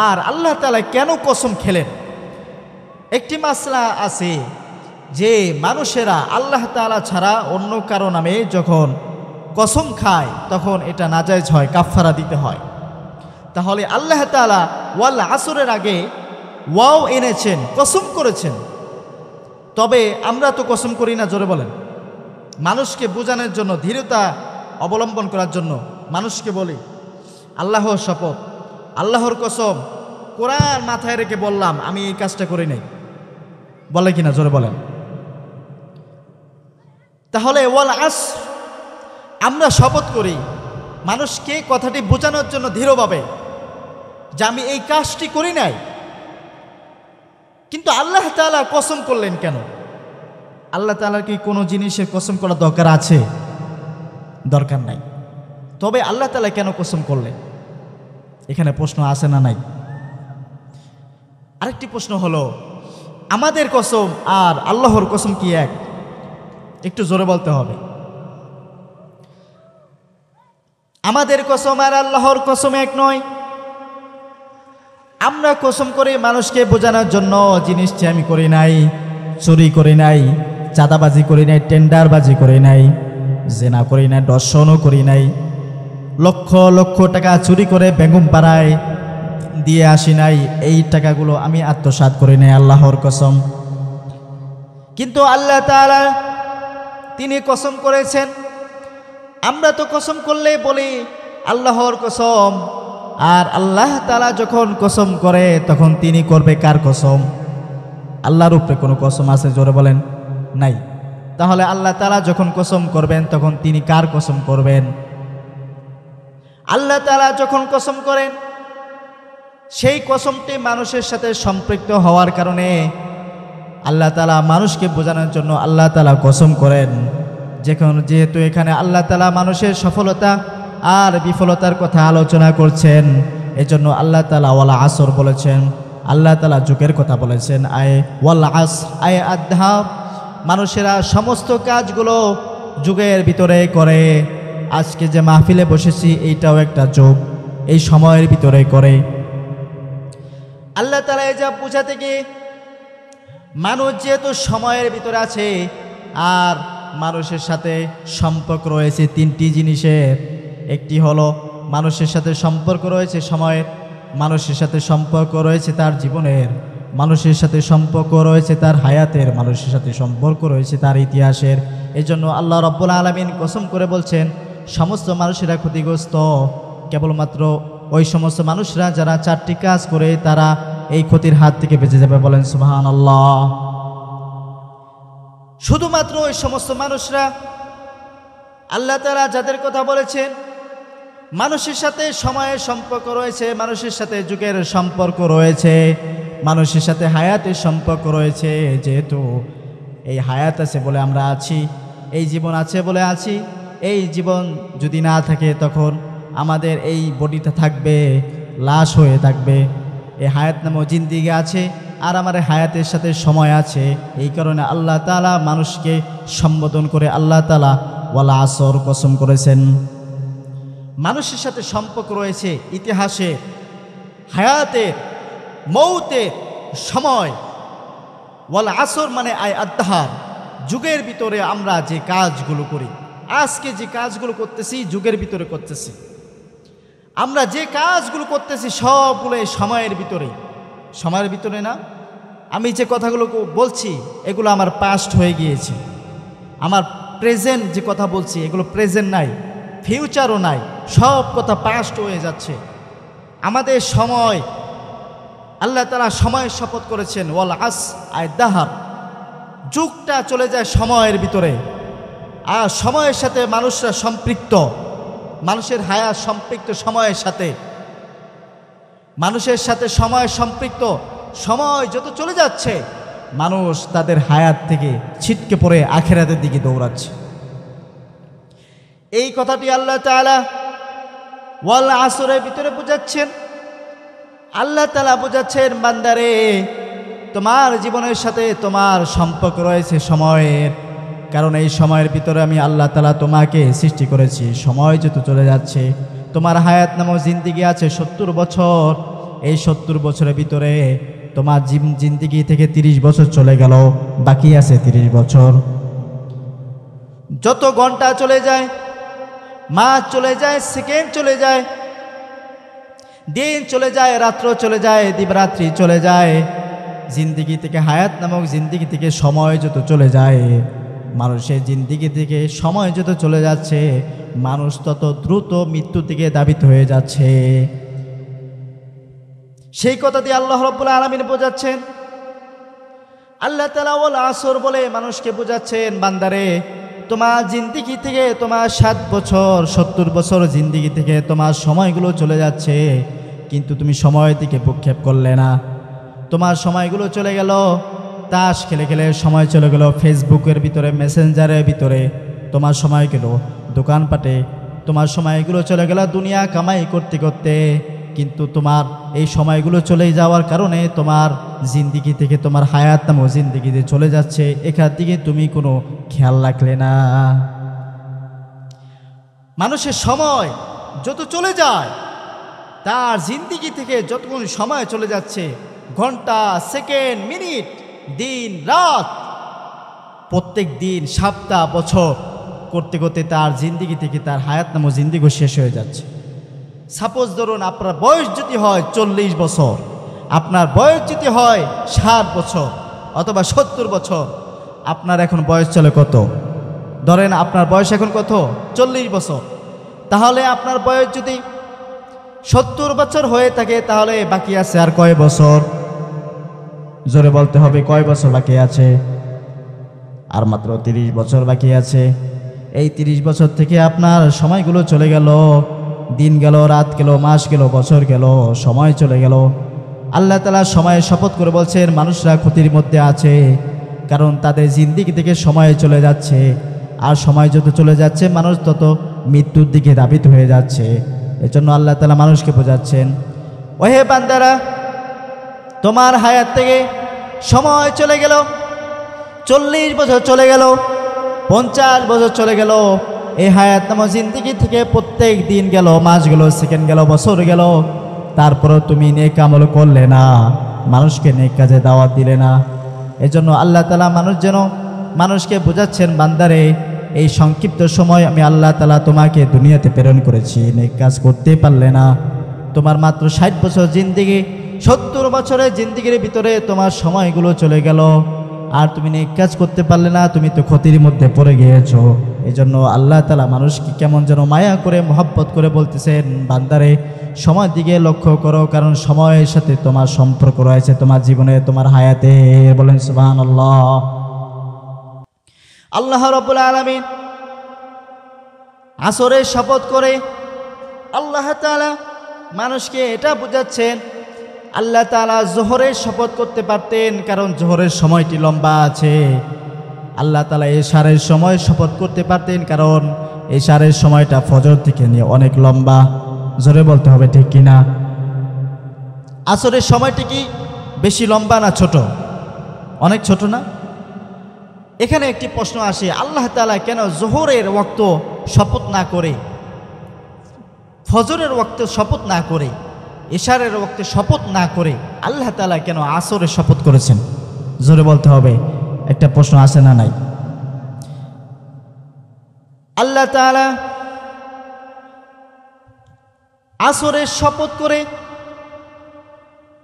আর আল্লাহ তাআলা কেন কসম খেলেন? একটি মাসলা আছে যে মানুষেরা আল্লাহ তাআলা ছাড়া অন্য কারো নামে যখন কসম খায় তখন এটা নাজায়েজ হয়, কাফফারা দিতে হয়। তাহলে আল্লাহ তাআলা ওয়াল আসরের আগে ওয়াও এনেছেন, কসম করেছেন। তবে আমরা তো কসম করি না, জোরে বলেন। মানুষকে বোঝানোর জন্য, ধীরতা অবলম্বন করার জন্য মানুষকে বলি আল্লাহর শপথ, আল্লাহর কসম, কোরআন মাথায় রেখে বললাম আমি এই কাজটা করি নাই, বলে কিনা, জোরে বলেন। তাহলে ওয়াল আসর আমরা শপথ করি মানুষকে কথাটি বোঝানোর জন্য দৃঢ়ভাবে যে আমি এই কাজটি করি নাই। কিন্তু আল্লাহ তাআলা কসম করলেন কেন? আল্লাহ তাআলার কি কোনো জিনিসের কসম করার দরকার আছে? দরকার নাই। তবে আল্লাহ তাআলা কেন কসম করলেন? এখানে প্রশ্ন আসে না নাই? আরেকটি প্রশ্ন হলো, আমাদের কসম আর আল্লাহর কসম কি এক? একটু জোরে বলতে হবে। আমাদের কসম আর আল্লাহর কসম এক নয়। আমরা কসম করি মানুষকে বোঝানোর জন্য, জিনিসটি আমি করি নাই, চুরি করি নাই, চাঁদাবাজি করি নাই, টেন্ডারবাজি করি নাই, জেনা করি নাই, দর্শনও করি নাই, লক্ষ লক্ষ টাকা চুরি করে বেগম পাড়ায় দিয়ে আসি নাই, এই টাকাগুলো আমি আত্মসাৎ করি নাই, আল্লাহর কসম। কিন্তু আল্লাহ তাআলা তিনি কসম করেছেন আমরা তো কসম করলে বলি আল্লাহর কসম, আর আল্লাহ তাআলা যখন কসম করে তখন তিনি করবে কার কসম? আল্লাহর উপরে কোনো কসম আছে? জোরে বলেন, নাই। তাহলে আল্লাহ তাআলা যখন কসম করবেন তখন তিনি কার কসম করবেন? আল্লাহ তাআলা যখন কসম করেন সেই কসমটি মানুষের সাথে সম্পৃক্ত হওয়ার কারণে আল্লাহ তাআলা মানুষকে বোঝানোর জন্য আল্লাহ তাআলা কসম করেন। যেহেতু এখানে আল্লাহ তাআলা মানুষের সফলতা আর বিফলতার কথা আলোচনা করছেন, এজন্য আল্লাহ তাআলা ওয়াল আসর বলেছেন। আল্লাহ তাআলা যুগের কথা বলেছেন, আয় ওয়াল আসর, আয় আদহার। মানুষেরা সমস্ত কাজগুলো যুগের ভিতরে করে। আজকে যে মাহফিলে বসেছি এইটাও একটা যুগ, এই সময়ের ভিতরে করে। আল্লাহ তাআলা এই যা বুঝাতে গিয়ে মানুষ যেহেতু সময়ের ভিতরে আছে আর মানুষের সাথে সম্পর্ক রয়েছে তিনটি জিনিসের। একটি হলো মানুষের সাথে সম্পর্ক রয়েছে সময়ের, মানুষের সাথে সম্পর্ক রয়েছে তার জীবনের, মানুষের সাথে সম্পর্ক রয়েছে তার হায়াতের, মানুষের সাথে সম্পর্ক রয়েছে তার ইতিহাসের। এজন্য আল্লাহ রাব্বুল আলামিন কসম করে বলছেন সমস্ত মানুষেরা ক্ষতিগ্রস্ত, কেবলমাত্র ওই সমস্ত মানুষরা যারা চারটি কাজ করে তারা এই ক্ষতির হাত থেকে বেঁচে যাবে। বলেন সুবহানাল্লাহ। শুধুমাত্র ওই সমস্ত মানুষরা, আল্লাহ তাআলা যাদের কথা বলেছেন মানুষের সাথে সময়ের সম্পর্ক রয়েছে, মানুষের সাথে যুগের সম্পর্ক রয়েছে, মানুষের সাথে হায়াতের সম্পর্ক রয়েছে। যেহেতু এই হায়াত আছে বলে আমরা আছি, এই জীবন আছে বলে আছি। এই জীবন যদি না থাকে তখন আমাদের এই বডিটা থাকবে, লাশ হয়ে থাকবে। এই হায়াত নামও জিন্দিগি আছে আর আমার হায়াতের সাথে সময় আছে। এই কারণে আল্লাহ তাআলা মানুষকে সম্বোধন করে আল্লাহ তাআলা ওয়াল আসর কসম করেছেন। মানুষের সাথে সম্পর্ক রয়েছে ইতিহাসে, হায়াতের, মৌতের, সময়। ওয়াল আসর মানে আয় আদহার, যুগের ভিতরে আমরা যে কাজগুলো করি, আজকে যে কাজগুলো করতেছি যুগের ভিতরে করতেছি। আমরা যে কাজগুলো করতেছি সবগুলো সময়ের ভিতরে। সময়ের ভিতরে না, আমি যে কথাগুলো বলছি এগুলো আমার পাস্ট হয়ে গিয়েছে। আমার প্রেজেন্ট যে কথা বলছি এগুলো প্রেজেন্ট নাই, ফিউচারও নাই, সব কথা পাস্ট হয়ে যাচ্ছে। আমাদের সময়, আল্লাহ তাআলা সময়ের শপথ করেছেন ওয়াল আস আয় দাহার, যুগটা চলে যায় সময়ের ভিতরে। আর সময়ের সাথে মানুষরা সম্পৃক্ত, মানুষের হায়াত সম্পৃক্ত সময়ের সাথে, মানুষের সাথে সময় সম্পৃক্ত। সময় যত চলে যাচ্ছে মানুষ তাদের হায়াত থেকে ছিটকে পড়ে আখিরাতের দিকে দৌড়াচ্ছে। এই কথাটি আল্লাহ তাআলা ওয়াল আসরের ভিতরে বোঝাচ্ছেন। আল্লাহ তাআলা বোঝাচ্ছেন, বান্দারে তোমার জীবনের সাথে তোমার সম্পর্ক রয়েছে সময়ের, কারণ এই সময়ের ভিতরে আমি আল্লাহ তাআলা তোমাকে সৃষ্টি করেছি। সময় যত চলে যাচ্ছে, তোমার হায়াত নামক জিন্দিগি আছে 70 বছর। এই 70 বছরের ভিতরে তোমার জিন্দিগি থেকে 30 বছর চলে গেল, বাকি আছে 30 বছর। যত ঘন্টা চলে যায়, মাস চলে যায়, সেকেন্ড চলে যায়, দিন চলে যায়, রাত্র চলে যায়, দিবারাত্রি চলে যায়। জিন্দিগি থেকে, হায়াত নামক জিন্দিগি থেকে সময় যত চলে যায়, মানুষের জিন্দিগি থেকে সময় যত চলে যাচ্ছে, মানুষ তত দ্রুত মৃত্যুর দিকে ধাবিত হয়ে যাচ্ছে। সেই কথা দিয়ে আল্লাহ রাব্বুল আলামিন বোঝাচ্ছেন। আল্লাহ তাআলা ওয়াল আসর বলে মানুষকে বোঝাচ্ছেন, বান্দারে তোমার জিন্দিগি থেকে তোমার 7 বছর 70 বছর জিন্দিগি থেকে তোমার সময়গুলো চলে যাচ্ছে, কিন্তু তুমি সময়ের দিকে ভ্রুক্ষেপ করলে না। তোমার সময়গুলো চলে গেল তাস খেলে খেলে, সময় চলে গেল ফেসবুকের ভিতরে, মেসেঞ্জারের ভিতরে, তোমার সময় গেল দোকানপাটে, তোমার সময়গুলো চলে গেল দুনিয়া কামাই করতে করতে। কিন্তু তোমার এই সময়গুলো চলে যাওয়ার কারণে তোমার জিন্দিগি থেকে, তোমার হায়াত নামক জিন্দিগিতে চলে যাচ্ছে, এখান দিকে তুমি কোনো খেয়াল রাখলে না। মানুষের সময় যত চলে যায়, তার জিন্দিগি থেকে যতক্ষণ সময় চলে যাচ্ছে, ঘন্টা, সেকেন্ড, মিনিট, দিন, রাত, প্রত্যেক দিন, সপ্তাহ, বছর করতে করতে তার জিন্দিগি থেকে তার হায়াত নামক জিন্দিগি শেষ হয়ে যাচ্ছে। সাপোজ ধরুন আপনার বয়স যদি হয় 40 বছর, আপনার বয়স যদি হয় 60 বছর অথবা 70 বছর, আপনার এখন বয়স চলে কত? ধরেন আপনার বয়স এখন কত? 40 বছর। তাহলে আপনার বয়স যদি 70 বছর হয়ে থাকে তাহলে বাকি আছে আর কয় বছর? জোরে বলতে হবে, কয় বছর বাকি আছে? আর মাত্র 30 বছর বাকি আছে। এই 30 বছর থেকে আপনার সময়গুলো চলে গেল, দিন গেল, রাত গেল, মাস গেল, বছর গেল, সময় চলে গেল। আল্লাহ তাআলা সময়ের শপথ করে বলছেন মানুষরা ক্ষতির মধ্যে আছে, কারণ তাদের জিন্দেগি থেকে সময় চলে যাচ্ছে, আর সময় যত চলে যাচ্ছে মানুষ তত মৃত্যুর দিকে ধাবিত হয়ে যাচ্ছে। এজন্য আল্লাহ তাআলা মানুষকে বোঝাচ্ছেন, ওহে বান্দারা, তোমার হায়াত থেকে সময় চলে গেল, 40 বছর চলে গেল, 50 বছর চলে গেল। এই হায়াত নামক জিন্দেগি থেকে প্রত্যেক দিন গেল, মাস গেল, সেকেন্ড গেল, বছর গেল, তারপরও তুমি নেক আমল করলে না, মানুষকে নেক কাজে দাওয়াত দিলে না। এজন্য আল্লাহ তাআলা মানুষকে বোঝাচ্ছেন, বান্দারে, এই সংক্ষিপ্ত সময় আমি আল্লাহ তাআলা তোমাকে দুনিয়াতে প্রেরণ করেছি, নেক কাজ করতে পারলে না। তোমার মাত্র 60 বছর জিন্দেগি, 70 বছরের জিন্দেগির ভিতরে তোমার সময়গুলো চলে গেল, আর তুমি নেক কাজ করতে পারলে না, তুমি তো ক্ষতির মধ্যে পড়ে গিয়েছো। এই জন্য আল্লাহ তাআলা মানুষকে কেমন যেন মায়া করে, মহব্বত করে বলতেছেন, বান্দারে, সময়ের দিকে লক্ষ্য করো, কারণ সময়ের সাথে তোমার সম্পর্ক রয়েছে, তোমার জীবনে, তোমার হায়াতে। বলেন সুবহানাল্লাহ। আল্লাহ রাব্বুল আলামিন আসরের শপথ করে আল্লাহ তাআলা মানুষকে এটা বোঝাচ্ছেন, আল্লাহ তাআলা জোহরের শপথ করতে পারতেন, কারণ জোহরের সময়টি লম্বা আছে। আল্লাহ তাআলা এশারের সময় শপথ করতে পারতেন, কারণ এশারের সময়টা ফজর থেকে নিয়ে অনেক লম্বা। জোরে বলতে হবে, ঠিক কিনা? আসরের সময়টি কি বেশি লম্বা না ছোট? অনেক ছোট না? এখানে একটি প্রশ্ন আসে, আল্লাহ তাআলা কেন জোহরের ওয়াক্ত শপথ না করে, ফজরের ওয়াক্ত শপথ না করে, এশারের ওয়াক্তে শপথ না করে আল্লাহ তাআলা কেন আসরের শপথ করেছেন? জোরে বলতে হবে, একটা প্রশ্ন আসে না নাই? আল্লাহ তাআলা আসরের শপথ করে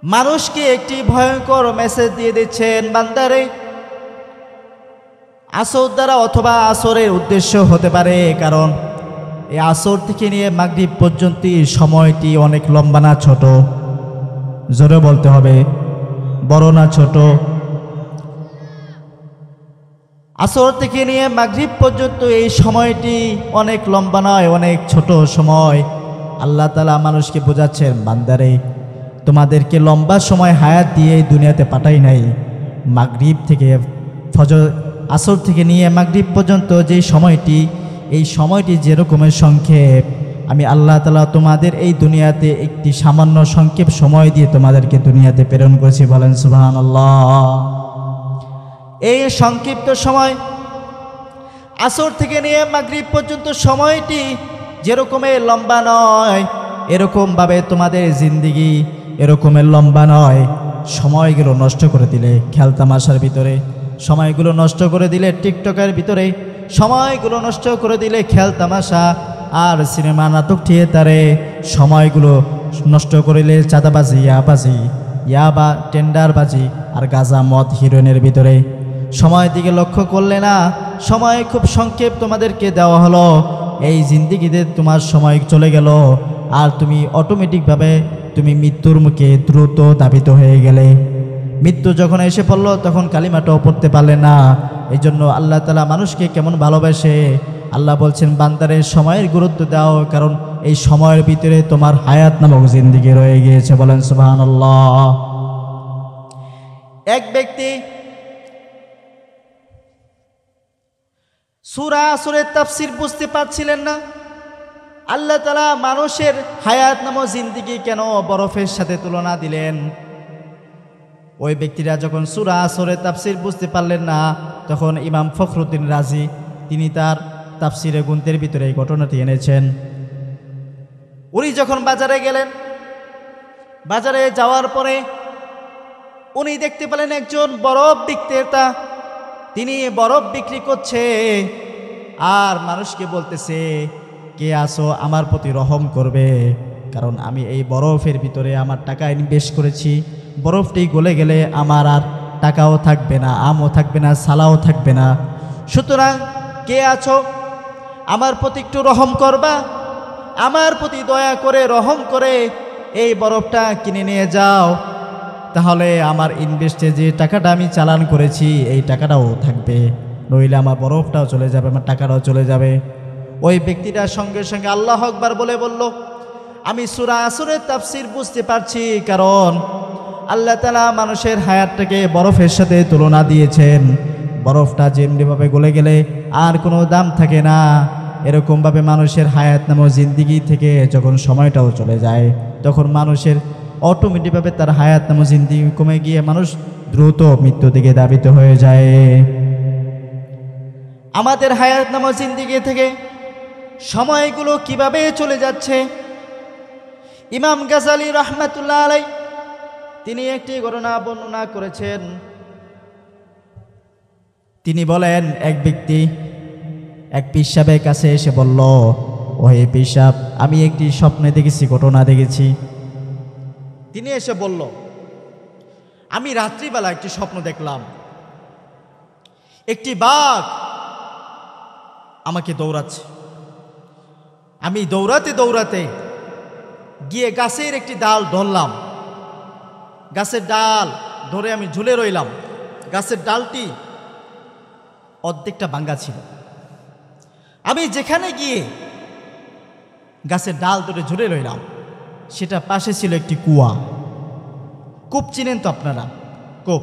মানুষকে একটি ভয়ঙ্কর মেসেজ দিয়ে দিচ্ছেন, বান্দারে, আসর দ্বারা অথবা আসরের উদ্দেশ্য হতে পারে, কারণ এই আসর থেকে নিয়ে মাগরিব পর্যন্ত সময়টি অনেক লম্বা না ছোট? জোরে বলতে হবে, বড় না ছোট? আসর থেকে নিয়ে মাগরিব পর্যন্ত এই সময়টি অনেক লম্বা নয়, অনেক ছোট সময়। আল্লাহ তাআলা মানুষকে বোঝাচ্ছেন, বান্দারে, তোমাদেরকে লম্বা সময় হায়াত দিয়ে এই দুনিয়াতে পাঠাই নাই। মাগরিব থেকে ফজর, আসর থেকে নিয়ে মাগরিব পর্যন্ত যে সময়টি, এই সময়টি যেরকমের সংক্ষেপ, আমি আল্লাহ তাআলা তোমাদের এই দুনিয়াতে একটি সামান্য সংক্ষেপ সময় দিয়ে তোমাদেরকে দুনিয়াতে প্রেরণ করেছি। বলেন সুবহানাল্লাহ। এই সংক্ষিপ্ত সময়, আসর থেকে নিয়ে মাগরিব পর্যন্ত সময়টি যেরকমের লম্বা নয়, এরকমভাবে তোমাদের জিন্দেগি এরকমের লম্বা নয়। সময়গুলো নষ্ট করে দিলে খেলতামাশার ভিতরে, সময়গুলো নষ্ট করে দিলে টিকটকের ভিতরে, সময়গুলো নষ্ট করে দিলে খেলতামাশা আর সিনেমা, নাটক, থিয়েটারে, সময়গুলো নষ্ট করিলে চাঁদাবাজি, ইয়াবা, টেন্ডারবাজি আর গাঁজা, মদ, হিরোইনের ভিতরে। সময়ের দিকে লক্ষ্য করলে না, সময় খুব সংক্ষেপ তোমাদেরকে দেওয়া হলো, এই জিন্দেগিতে তোমার সময় চলে গেল, আর তুমি অটোমেটিকভাবে তুমি মৃত্যুর মুখে দ্রুত ধাবিত হয়ে গেলে। মৃত্যু যখন এসে পড়লো তখন কালিমাটাও পড়তে পারলে না। এই জন্য আল্লাহ তাআলা মানুষকে কেমন ভালোবাসে, আল্লাহ বলছেন, বান্দারে, সময়ের গুরুত্ব দাও, কারণ এই সময়ের ভিতরে তোমার হায়াত নামক জিন্দেগি রয়ে গিয়েছে। বলেন সুবহানাল্লাহ। এক ব্যক্তি সূরা আসরের তাফসীর বুঝতে পারছিলেন না। আল্লাহ তাআলা মানুষের হায়াত নামক জিন্দেগি কেন বরফের সাথে তুলনা দিলেন? ওই ব্যক্তিরা যখন সূরা আসরের তাফসীর বুঝতে পারলেন না, তখন ইমাম ফখরুদ্দিন রাজি তিনি তার তাফসীরে গ্রন্থের ভিতরে এই ঘটনাটি এনেছেন। উনি যখন বাজারে গেলেন, বাজারে যাওয়ার পরে উনি দেখতে পেলেন একজন বরফ বিক্রেতা, তিনি বরফ বিক্রি করছে আর মানুষকে বলতেছে, কে আসো, আমার প্রতি রহম করবে, কারণ আমি এই বরফের ভিতরে আমার টাকা ইনভেস্ট করেছি। বরফটি গলে গেলে আমার আর টাকাও থাকবে না, আমও থাকবে না, সালাও থাকবে না। সুতরাং কে আছো, আমার প্রতি একটু রহম করবা, আমার প্রতি দয়া করে রহম করে এই বরফটা কিনে নিয়ে যাও, তাহলে আমার ইনভেস্টে যে টাকাটা আমি চালান করেছি এই টাকাটাও থাকবে, নইলে আমার বরফটাও চলে যাবে, আমার টাকাটাও চলে যাবে। ওই ব্যক্তিটার সঙ্গে সঙ্গে আল্লাহু আকবার বলে বলল, আমি সূরা আসরের তাফসীর বুঝতে পারছি, কারণ আল্লাহ তাআলা মানুষের হায়াতটাকে বরফের সাথে তুলনা দিয়েছেন। বরফটা যেমনিভাবে গলে গেলে আর কোনো দাম থাকে না, এরকমভাবে মানুষের হায়াত নামক জিন্দিগি থেকে যখন সময়টাও চলে যায়, তখন মানুষের অটোমেটিকভাবে তার হায়াত নামক জিন্দিগি কমে গিয়ে মানুষ দ্রুত মৃত্যু দিকে ধাবিত হয়ে যায়। আমাদের হায়াত নামক জিন্দিগি থেকে সময়গুলো কিভাবে চলে যাচ্ছে, ইমাম গাজালি রাহমাতুল্লাহ আলাইহি তিনি একটি ঘটনা বর্ণনা করেছেন। তিনি বলেন, এক ব্যক্তি এক পীর সাহেবের কাছে এসে বলল, ও হে পীর সাহেব, আমি একটি স্বপ্নে দেখেছি, ঘটনা দেখেছি। তিনি এসে বলল, আমি রাত্রিবেলা একটি স্বপ্ন দেখলাম, একটি বাঘ আমাকে দৌড়াচ্ছে। আমি দৌড়াতে দৌড়াতে গিয়ে গাছের একটি ডাল ধরলাম, গাছের ডাল ধরে আমি ঝুলে রইলাম। গাছের ডালটি অর্ধেকটা ভাঙ্গা ছিল। আমি যেখানে গিয়ে গাছের ডাল ধরে ঝুলে রইলাম, সেটা পাশে ছিল একটি কুয়া। কূপ চিনেন তো আপনারা? কূপ,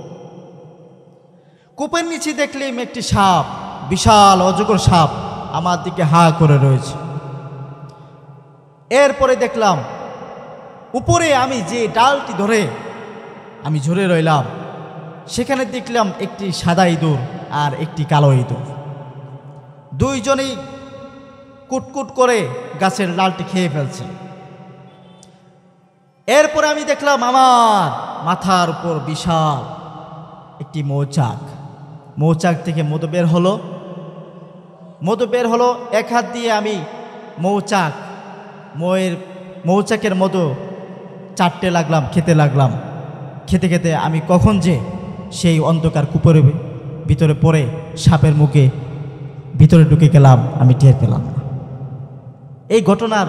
কূপের নিচে দেখলাম একটি সাপ, বিশাল অজগর সাপ আমার দিকে হা করে রয়েছে। এরপরে দেখলাম উপরে আমি যে ডালটি ধরে আমি ঝরে রইলাম, সেখানে দেখলাম একটি সাদা ইঁদুর আর একটি কালো ইঁদুর, দুইজনেই কুটকুট করে গাছের ডালটি খেয়ে ফেলছে। এরপরে আমি দেখলাম আমার মাথার উপর বিশাল একটি মৌচাক, মৌচাক থেকে মধু বের হলো, মধু বের হলো। এক হাত দিয়ে আমি মৌচাকের মধু চাটতে লাগলাম, খেতে লাগলাম। খেতে খেতে আমি কখন যে সেই অন্ধকার কূপের ভিতরে পড়ে সাপের মুখে ভিতরে ঢুকে গেলাম, আমি টের পেলাম না। এই ঘটনার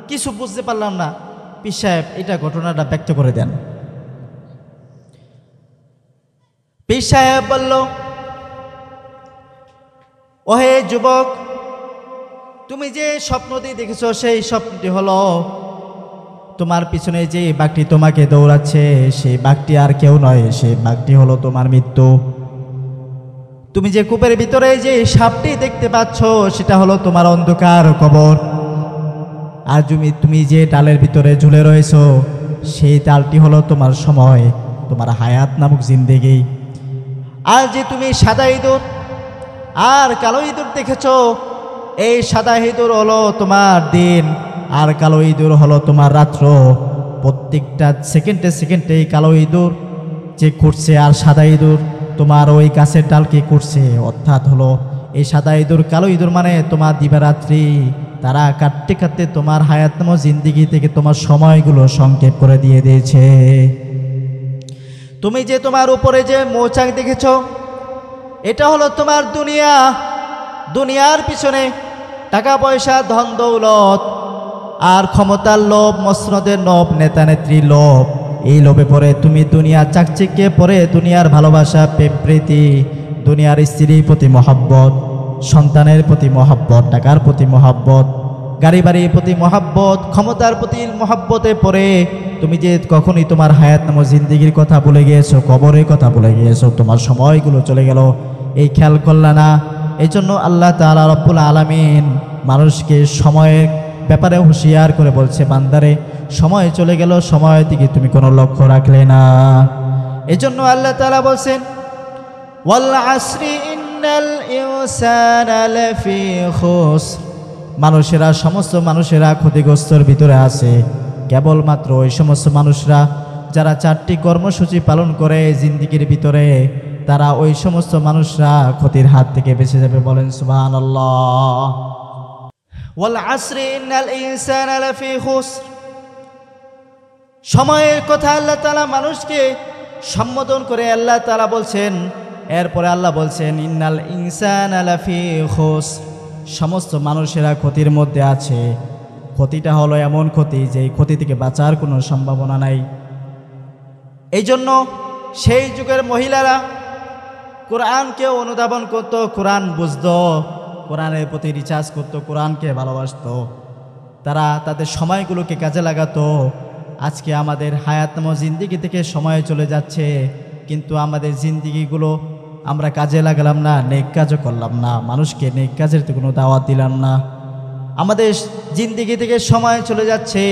কিছু বুঝতে পারলাম না। পীর সাহেব এটা ঘটনাটা ব্যক্ত করে দেন। পীর সাহেব বলল, ওহে যুবক, তুমি যে স্বপ্নটি দেখেছ সেই স্বপ্নটি হলো তোমার পিছনে যে বাঘটি তোমাকে দৌড়াচ্ছে, সেই বাঘটি আর কেউ নয়, সেই বাঘটি হলো তোমার মৃত্যু। তুমি যে কূপের ভিতরে যে সাপটি দেখতে পাচ্ছ সেটা হলো তোমার অন্ধকার কবর। আর তুমি যে ডালের ভিতরে ঝুলে রয়েছ সেই ডালটি হলো তোমার সময়, তোমার হায়াত নামক জিন্দেগি। আর যে তুমি সাদা ইঁদুর আর কালো ইঁদুর দেখেছ, এই সাদা ইঁদুর হলো তোমার দিন আর কালো ইঁদুর হলো তোমার রাত্র। প্রত্যেকটা সেকেন্ডে সেকেন্ডে এই কালো ইঁদুর যে করছে আর সাদা ইঁদুর তোমার ওই গাছের ডালকে করছে, অর্থাৎ হলো এই সাদা ইঁদুর কালো ইঁদুর মানে তোমার দিবারাত্রি, তারা কাটতে কাটতে তোমার হায়াতম জিন্দিগি থেকে তোমার সময়গুলো সংক্ষেপ করে দিয়ে দিয়েছে। তুমি যে তোমার উপরে যে মৌচাক দেখেছ, এটা হলো তোমার দুনিয়া। দুনিয়ার পিছনে টাকা পয়সা, ধন দৌলত আর ক্ষমতার লোভ, মসনদের লোভ, নেতা নেত্রীর লোভ, এই লোভে পড়ে তুমি দুনিয়ার চাকচিক্যে পড়ে দুনিয়ার ভালোবাসা, প্রেম প্রীতি, দুনিয়ার স্ত্রীর প্রতি মহব্বত, সন্তানের প্রতি মহব্বত, টাকার প্রতি মহব্বত, গাড়ি বাড়ির প্রতি মহব্বত, ক্ষমতার প্রতি মহব্বতে পড়ে তুমি যে কখনই তোমার হায়াত নামক জিন্দিগির কথা ভুলে গিয়েছো, কবরের কথা ভুলে গিয়েছো, তোমার সময়গুলো চলে গেল, এই খেয়াল করলা না। এই জন্য আল্লাহ তাআলা রব্বুল আলামিন মানুষকে সময়ের ব্যাপারে হুঁশিয়ার করে বলছে, বান্দারে সময় চলে গেল, সময়ের দিকে তুমি কোনো লক্ষ্য রাখলে না। এই জন্য আল্লাহ তাআলা বলছেন, ওয়াল আসরি ইন্নাল ইনসানা লাফি খুসর, মানুষেরা, সমস্ত মানুষেরা ক্ষতিগ্রস্তর ভিতরে আছে। কেবলমাত্র ওই সমস্ত মানুষরা যারা 4টি কর্মসূচি পালন করে জিন্দিগির ভিতরে, তারা ওই সমস্ত মানুষরা ক্ষতির হাত থেকে বেঁচে যাবে। বলেন সুবহানাল্লাহ। ওয়াল আসরি ইন্নাল ইনসানা লাফি খুসর, সময়ের কথা আল্লাহ তাআলা মানুষকে সম্বোধন করে আল্লাহ তাআলা বলছেন, এরপরে আল্লাহ বলছেন ইন্নাল ইনসানা লাফি খুসর, সমস্ত মানুষেরা ক্ষতির মধ্যে আছে। ক্ষতিটা হলো এমন ক্ষতি যে ক্ষতি থেকে বাঁচার কোনো সম্ভাবনা নাই। এই জন্য সেই যুগের মহিলারা কোরআনকে অনুধাবন করত, কোরআন বুঝত, কোরআনের প্রতি রিচার্জ করত, কোরআনকে ভালোবাসত, তারা তাদের সময়গুলোকে কাজে লাগাতো। আজকে আমাদের হায়াতম জিন্দিগি থেকে সময় চলে যাচ্ছে, কিন্তু আমাদের জিন্দিগিগুলো আমরা কাজে লাগালাম না, নেক কাজও করলাম না, মানুষকে নেক কাজের তো কোনো দাওয়াত দিলাম না। আমাদের জিন্দিগি থেকে সময় চলে যাচ্ছে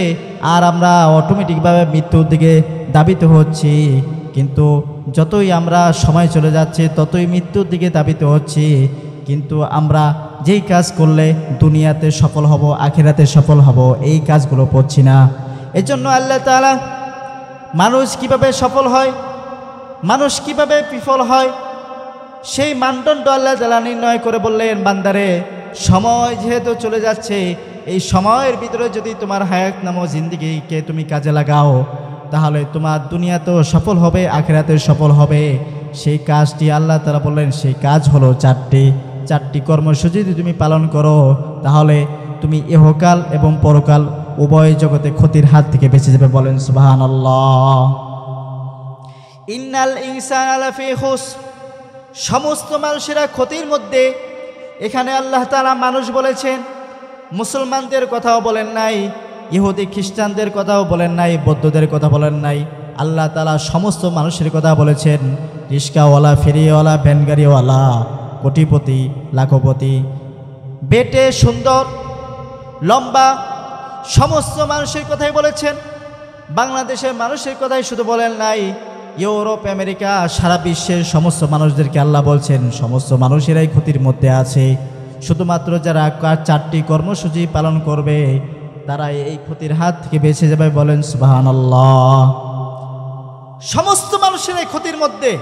আর আমরা অটোমেটিকভাবে মৃত্যুর দিকে ধাবিত হচ্ছি, কিন্তু যতই আমরা সময় চলে যাচ্ছে ততই মৃত্যুর দিকে ধাবিত হচ্ছি। কিন্তু আমরা যেই কাজ করলে দুনিয়াতে সফল হব, আখিরাতে সফল হব, এই কাজগুলো করছি না। এজন্য আল্লাহ তাআলা মানুষ কিভাবে সফল হয়, মানুষ কিভাবে বিফল হয়, সেই মানদণ্ড আল্লাহ তাআলা নির্ণয় করে বললেন, বান্দারে সময় যেহেতু চলে যাচ্ছে, এই সময়ের ভিতরে যদি তোমার হায়াত নামক জিন্দিগিকে তুমি কাজে লাগাও, তাহলে তোমার দুনিয়াতেও সফল হবে, আখিরাতেও সফল হবে। সেই কাজটি আল্লাহ তাআলা বললেন, সেই কাজ হলো চারটি কর্মসূচি যদি তুমি পালন করো, তাহলে তুমি ইহকাল এবং পরকাল উভয় জগতে ক্ষতির হাত থেকে বেঁচে যাবে। বলেন সুবহানাল্লাহ। ইন্নাল ইনসানা লাফি খুসর, সমস্ত মানুষেরা ক্ষতির মধ্যে। এখানে আল্লাহ তাআলা মানুষ বলেছেন, মুসলমানদের কথাও বলেন নাই, ইহুদি খ্রিস্টানদের কথাও বলেন নাই, বৌদ্ধদের কথা বলেন নাই। আল্লাহ তাআলা সমস্ত মানুষের কথা বলেছেন। রিস্কাওয়ালা, ফেরিওয়ালা, ভ্যানগাড়িওয়ালা, কোটিপতি, লাখপতি, বেটে, সুন্দর, লম্বা, সমস্ত মানুষের কথাই বলেছেন। বাংলাদেশের মানুষের কথাই শুধু বলেন নাই, ইউরোপ, আমেরিকা, সারা বিশ্বের সমস্ত মানুষদেরকে আল্লাহ বলছেন সমস্ত মানুষেরাই ক্ষতির মধ্যে আছে। শুধুমাত্র যারা চারটি কর্মসূচি পালন করবে তারা এই ক্ষতির হাত থেকে বেঁচে যাবে। বলেন সুবহানাল্লাহ। সমস্ত মানুষেরাই ক্ষতির মধ্যে।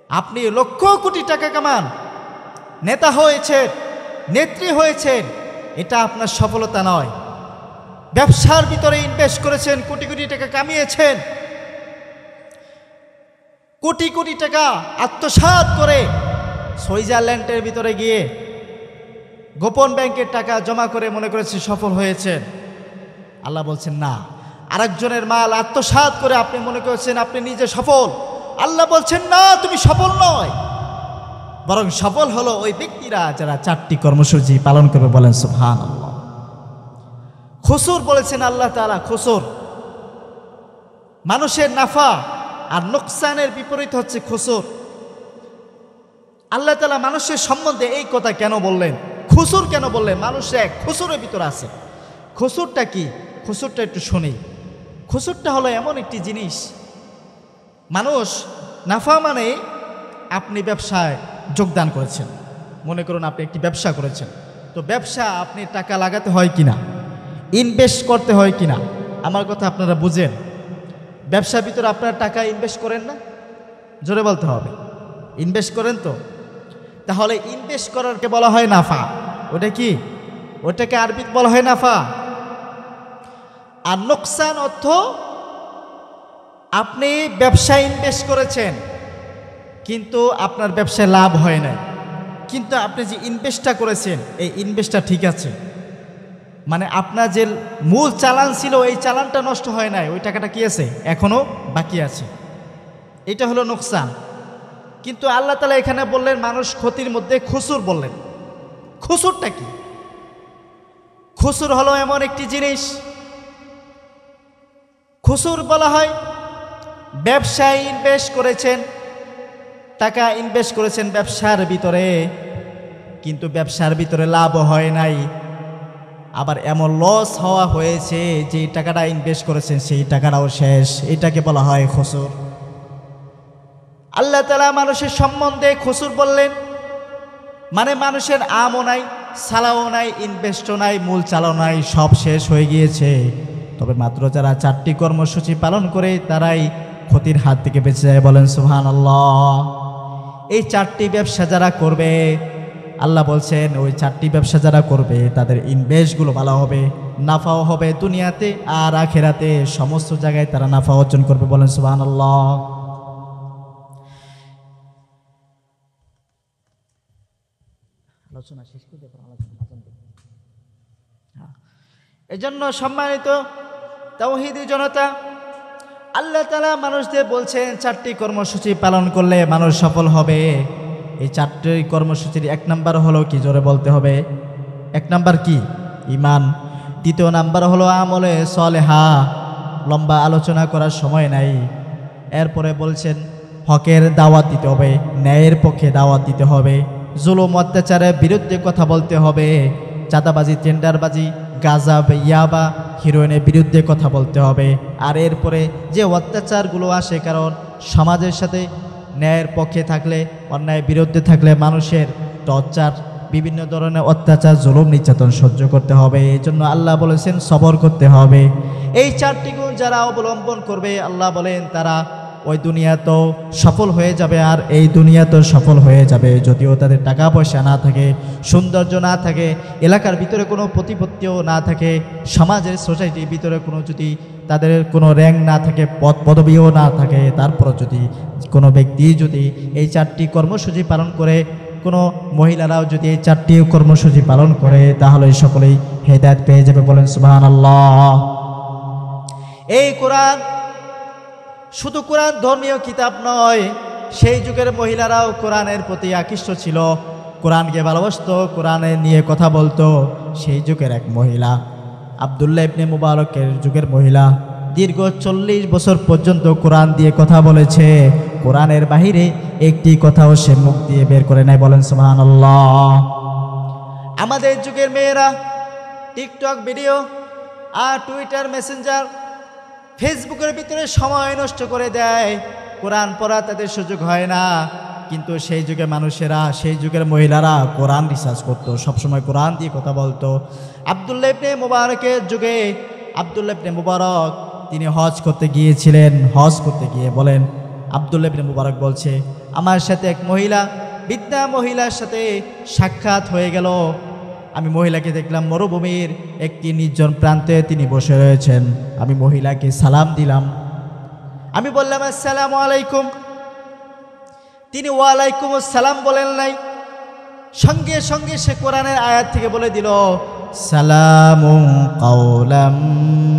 আপনি লক্ষ কোটি টাকা কামান, নেতা হয়েছেন, নেত্রী হয়েছেন, এটা আপনার সফলতা নয়। ব্যবসার ভিতরে ইনভেস্ট করেছেন, কোটি কোটি টাকা কামিয়েছেন, কোটি কোটি টাকা আত্মসাৎ করে সুইজারল্যান্ডের ভিতরে গিয়ে গোপন ব্যাংকের টাকা জমা করে মনে করেছেন সফল হয়েছেন। আল্লাহ বলছেন না। আরেকজনের মাল আত্মসাৎ করে আপনি মনে করেছেন আপনি নিজে সফল। আল্লাহ বলছেন না, তুমি সফল নয়, বরং সফল হলো ওই ব্যক্তিরা যারা চারটি কর্মসূচি পালন করবে। বলেন সুবহানাল্লাহ। খুসুর বলেছেন আল্লাহ তাআলা, খুসুর মানুষের নাফা আর নোকসানের বিপরীত হচ্ছে খুসুর। আল্লাহ তাআলা মানুষের সম্বন্ধে এই কথা কেন বললেন, খুসুর কেন বললেন? মানুষ এক খুসুরের ভিতরে আছে। খুসুরটা কি? খুসুরটা একটু শুনি। খুসুরটা হলো এমন একটি জিনিস, মানুষ নাফা মানে আপনি ব্যবসায় যোগদান করেছেন, মনে করুন আপনি একটি ব্যবসা করেছেন, তো ব্যবসা আপনি টাকা লাগাতে হয় কিনা, ইনভেস্ট করতে হয় কিনা, আমার কথা আপনারা বুঝেন। ব্যবসার ভিতরে আপনারা টাকা ইনভেস্ট করেন না? জোরে বলতে হবে, ইনভেস্ট করেন তো। তাহলে ইনভেস্ট করারকে বলা হয় নাফা। ওটা কি? ওটাকে আরবিতে বলা হয় নাফা। আর নোকসান অর্থ আপনি ব্যবসায় ইনভেস্ট করেছেন কিন্তু আপনার ব্যবসায় লাভ হয় নাই, কিন্তু আপনি যে ইনভেস্টটা করেছেন এই ইনভেস্টটা ঠিক আছে, মানে আপনার যে মূল চালান ছিল এই চালানটা নষ্ট হয় নাই, ওই টাকাটা কি আছে এখনো বাকি আছে। এটা হলো নোকসান। কিন্তু আল্লাহ তাআলা এখানে বললেন মানুষ ক্ষতির মধ্যে, খুসুর বললেন। খুসুরটা কি? খুসুর হলো এমন একটি জিনিস, খুসুর বলা হয় ব্যবসায় ইনভেস্ট করেছেন, টাকা ইনভেস্ট করেছেন ব্যবসার ভিতরে, কিন্তু ব্যবসার ভিতরে লাভ হয় নাই, আবার এমন লস হওয়া হয়েছে যে টাকাটা ইনভেস্ট করেছেন সেই টাকাটাও শেষ, এটাকে বলা হয় খুসুর। আল্লাহ তাআলা মানুষের সম্বন্ধে খুসুর বললেন, মানে মানুষের আমও নাই, সালাও নাই, ইনভেস্টও নাই, মূল চালাও নাই, সব শেষ হয়ে গিয়েছে। তবে মাত্র যারা চারটি কর্মসূচি পালন করে তারাই ক্ষতির হাত থেকে বেঁচে যায়। বলেন সুবহানাল্লাহ। এই চারটি ব্যবসা যারা করবে, আল্লাহ বলছেন ওই চারটি ব্যবসা যারা করবে তাদের ইনভেস্টগুলো ভালো হবে, নাফাও হবে দুনিয়াতে আর আখিরাতে, সমস্ত জায়গায় তারা নাফা অর্জন করবে। বলেন সুবহানাল্লাহ। আলোচনা শেষ করে দেব, আলোচনা আজান দেব। এজন্য সম্মানিত তাওহীদি জনতা, আল্লাহ তাআলা মানুষদের বলছেন 4টি কর্মসূচি পালন করলে মানুষ সফল হবে। এই 4টি কর্মসূচির 1 নাম্বার হলো কি, জোরে বলতে হবে। 1 নাম্বার কি? ঈমান। 2 নাম্বার হলো আমলে সলেহা। লম্বা আলোচনা করার সময় নাই। এরপরে বলছেন হকের দাওয়াত দিতে হবে, ন্যায়ের পক্ষে দাওয়াত দিতে হবে, জুলুম অত্যাচারের বিরুদ্ধে কথা বলতে হবে, চাঁদাবাজি, টেন্ডারবাজি, গাঁজা, ইয়াবা, হিরোইনের বিরুদ্ধে কথা বলতে হবে। আর এরপরে যে অত্যাচারগুলো আসে, কারণ সমাজের সাথে ন্যায়ের পক্ষে থাকলে, অন্যায়ের বিরুদ্ধে থাকলে মানুষের টর্চার, বিভিন্ন ধরনের অত্যাচার, জুলুম, নির্যাতন সহ্য করতে হবে। এই জন্য আল্লাহ বলেছেন সবর করতে হবে। এই 4টি গুণ যারা অবলম্বন করবে, আল্লাহ বলেন তারা ওই দুনিয়াতেও সফল হয়ে যাবে আর এই দুনিয়াতেও সফল হয়ে যাবে। যদিও তাদের টাকা পয়সা না থাকে, সৌন্দর্য না থাকে, এলাকার ভিতরে কোনো প্রতিপত্তিও না থাকে, সমাজের সোসাইটির ভিতরে কোনো যদি তাদের কোনো র্যাঙ্ক না থাকে, পদ পদবিও না থাকে, তারপরও যদি কোনো ব্যক্তি যদি এই 4টি কর্মসূচি পালন করে, কোনো মহিলারাও যদি এই 4টি কর্মসূচি পালন করে, তাহলে সকলেই হেদায়েত পেয়ে যাবে। বলেন সুবহানাল্লাহ। এই কোরআন শুধু কোরআন ধর্মীয় কিতাব নয়, সেই যুগের মহিলারাও কোরআনের প্রতি আকৃষ্ট ছিল, কোরআনকে ভালোবাসতো, কোরআনের নিয়ে কথা বলতো। সেই যুগের এক মহিলা, আব্দুল্লাহ ইবনে মুবারকের যুগের মহিলা, দীর্ঘ 40 বছর পর্যন্ত কোরআন দিয়ে কথা বলেছে। কোরআনের বাহিরে একটি কথাও সে মুখ দিয়ে বের করে নেয়। বলেন সুবহানাল্লাহ। আমাদের যুগের মেয়েরা টিকটক ভিডিও আর টুইটার, মেসেঞ্জার, ফেসবুকের ভিতরে সময় নষ্ট করে দেয়, কোরআন পড়া তাদের সুযোগ হয় না। কিন্তু সেই যুগে মানুষেরা, সেই যুগের মহিলারা কোরআন রিসার্চ করতো, সবসময় কোরআন দিয়ে কথা বলতো। আব্দুল্লাহ ইবনে মুবারকের যুগে, আব্দুল্লাহ ইবনে মুবারক তিনি হজ করতে গিয়েছিলেন। হজ করতে গিয়ে বলেন, আব্দুল্লাহ ইবনে মুবারক বলছে, আমার সাথে এক মহিলা, বৃদ্ধা মহিলার সাথে সাক্ষাৎ হয়ে গেল। আমি মহিলাকে দেখলাম মরুভূমির একটি নির্জন প্রান্তে তিনি বসে রয়েছেন। আমি মহিলাকে সালাম দিলাম। আমি বললাম আসসালামু আলাইকুম। তিনি ওয়ালাইকুম আসসালাম বলেন নাই, সঙ্গে সঙ্গে সে কোরআনের আয়াত থেকে বলে দিল, সালামুন কাওলাম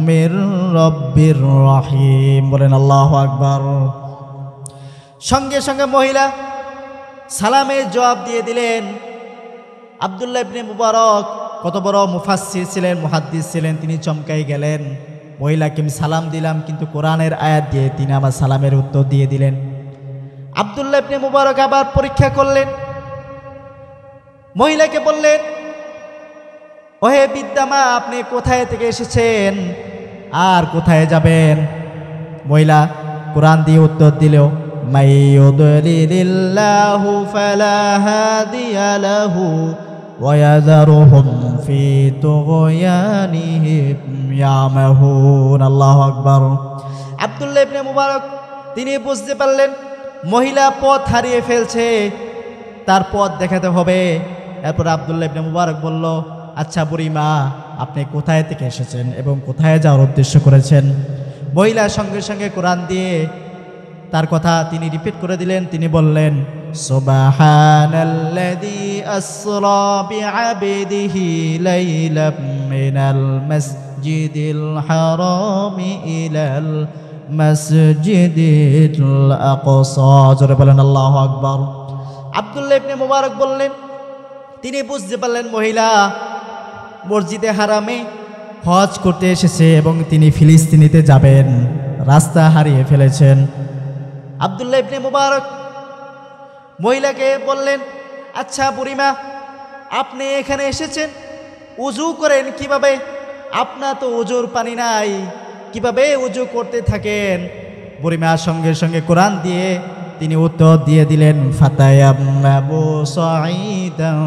মির রাব্বির রহিম। বলেন আল্লাহু আকবার। সঙ্গে সঙ্গে মহিলা সালামের জবাব দিয়ে দিলেন। আব্দুল্লাহ ইবনে মুবারক কত বড় মুফাসসির ছিলেন, মুহাদ্দিস ছিলেন, তিনি চমকাই গেলেন। মহিলাকে আমি সালাম দিলাম, কিন্তু কোরআনের আয়াত দিয়ে তিনি আমার সালামের উত্তর দিয়ে দিলেন। আব্দুল্লাহ ইবনে মুবারক আবার পরীক্ষা করলেন, মহিলাকে বললেন, ওহে বিদ্যামা, আপনি কোথায় থেকে এসেছেন আর কোথায় যাবেন? মহিলা কোরআন দিয়ে উত্তর দিল, মাই ইউদ্লিলিল্লাহু ফালা হাদিয়া লাহু ওয়া ইয়াযরুহুম ফি তুগয়ানিহিম ইয়ামাহুন। আল্লাহু আকবার। আব্দুল্লাহ ইবনে মুবারক তিনি বুঝতে পারলেন মহিলা পথ হারিয়ে ফেলছে, তার পথ দেখাতে হবে। এরপর আব্দুল্লাহ ইবনে মুবারক বলল, আচ্ছা বুড়িমা, আপনি কোথায় থেকে এসেছেন এবং কোথায় যাওয়ার উদ্দেশ্য করেছেন? মহিলা সঙ্গে সঙ্গে কোরআন দিয়ে তার কথা তিনি রিপিট করে দিলেন। তিনি বললেন, সুবহানাল্লাযী আসরা বিআবদিহি লাইলাম মিনাল মাসজিদিল হারামি ইলাল মাসজিদিল আকসা। জোরে বলেন আল্লাহু আকবার। আব্দুল্লাহ ইবনে মুবারক বললেন, তিনি বুঝতে পারলেন মহিলা মসজিদে হারামে হজ করতে এসেছে এবং তিনি ফিলিস্তিনিতে যাবেন, রাস্তা হারিয়ে ফেলেছেন। আব্দুল্লাহ ইবনে মুবারক মহিলাকে বললেন, আচ্ছা বুড়িমা, আপনি এখানে এসেছেন, উজু করেন কিভাবে? আপনার তো উজুর পানি নাই, কিভাবে উজু করতে থাকেন? বুড়িমা সঙ্গে সঙ্গে কোরআন দিয়ে তিনি উত্তর দিয়ে দিলেন, ফাতায়াম্মামু সাঈদান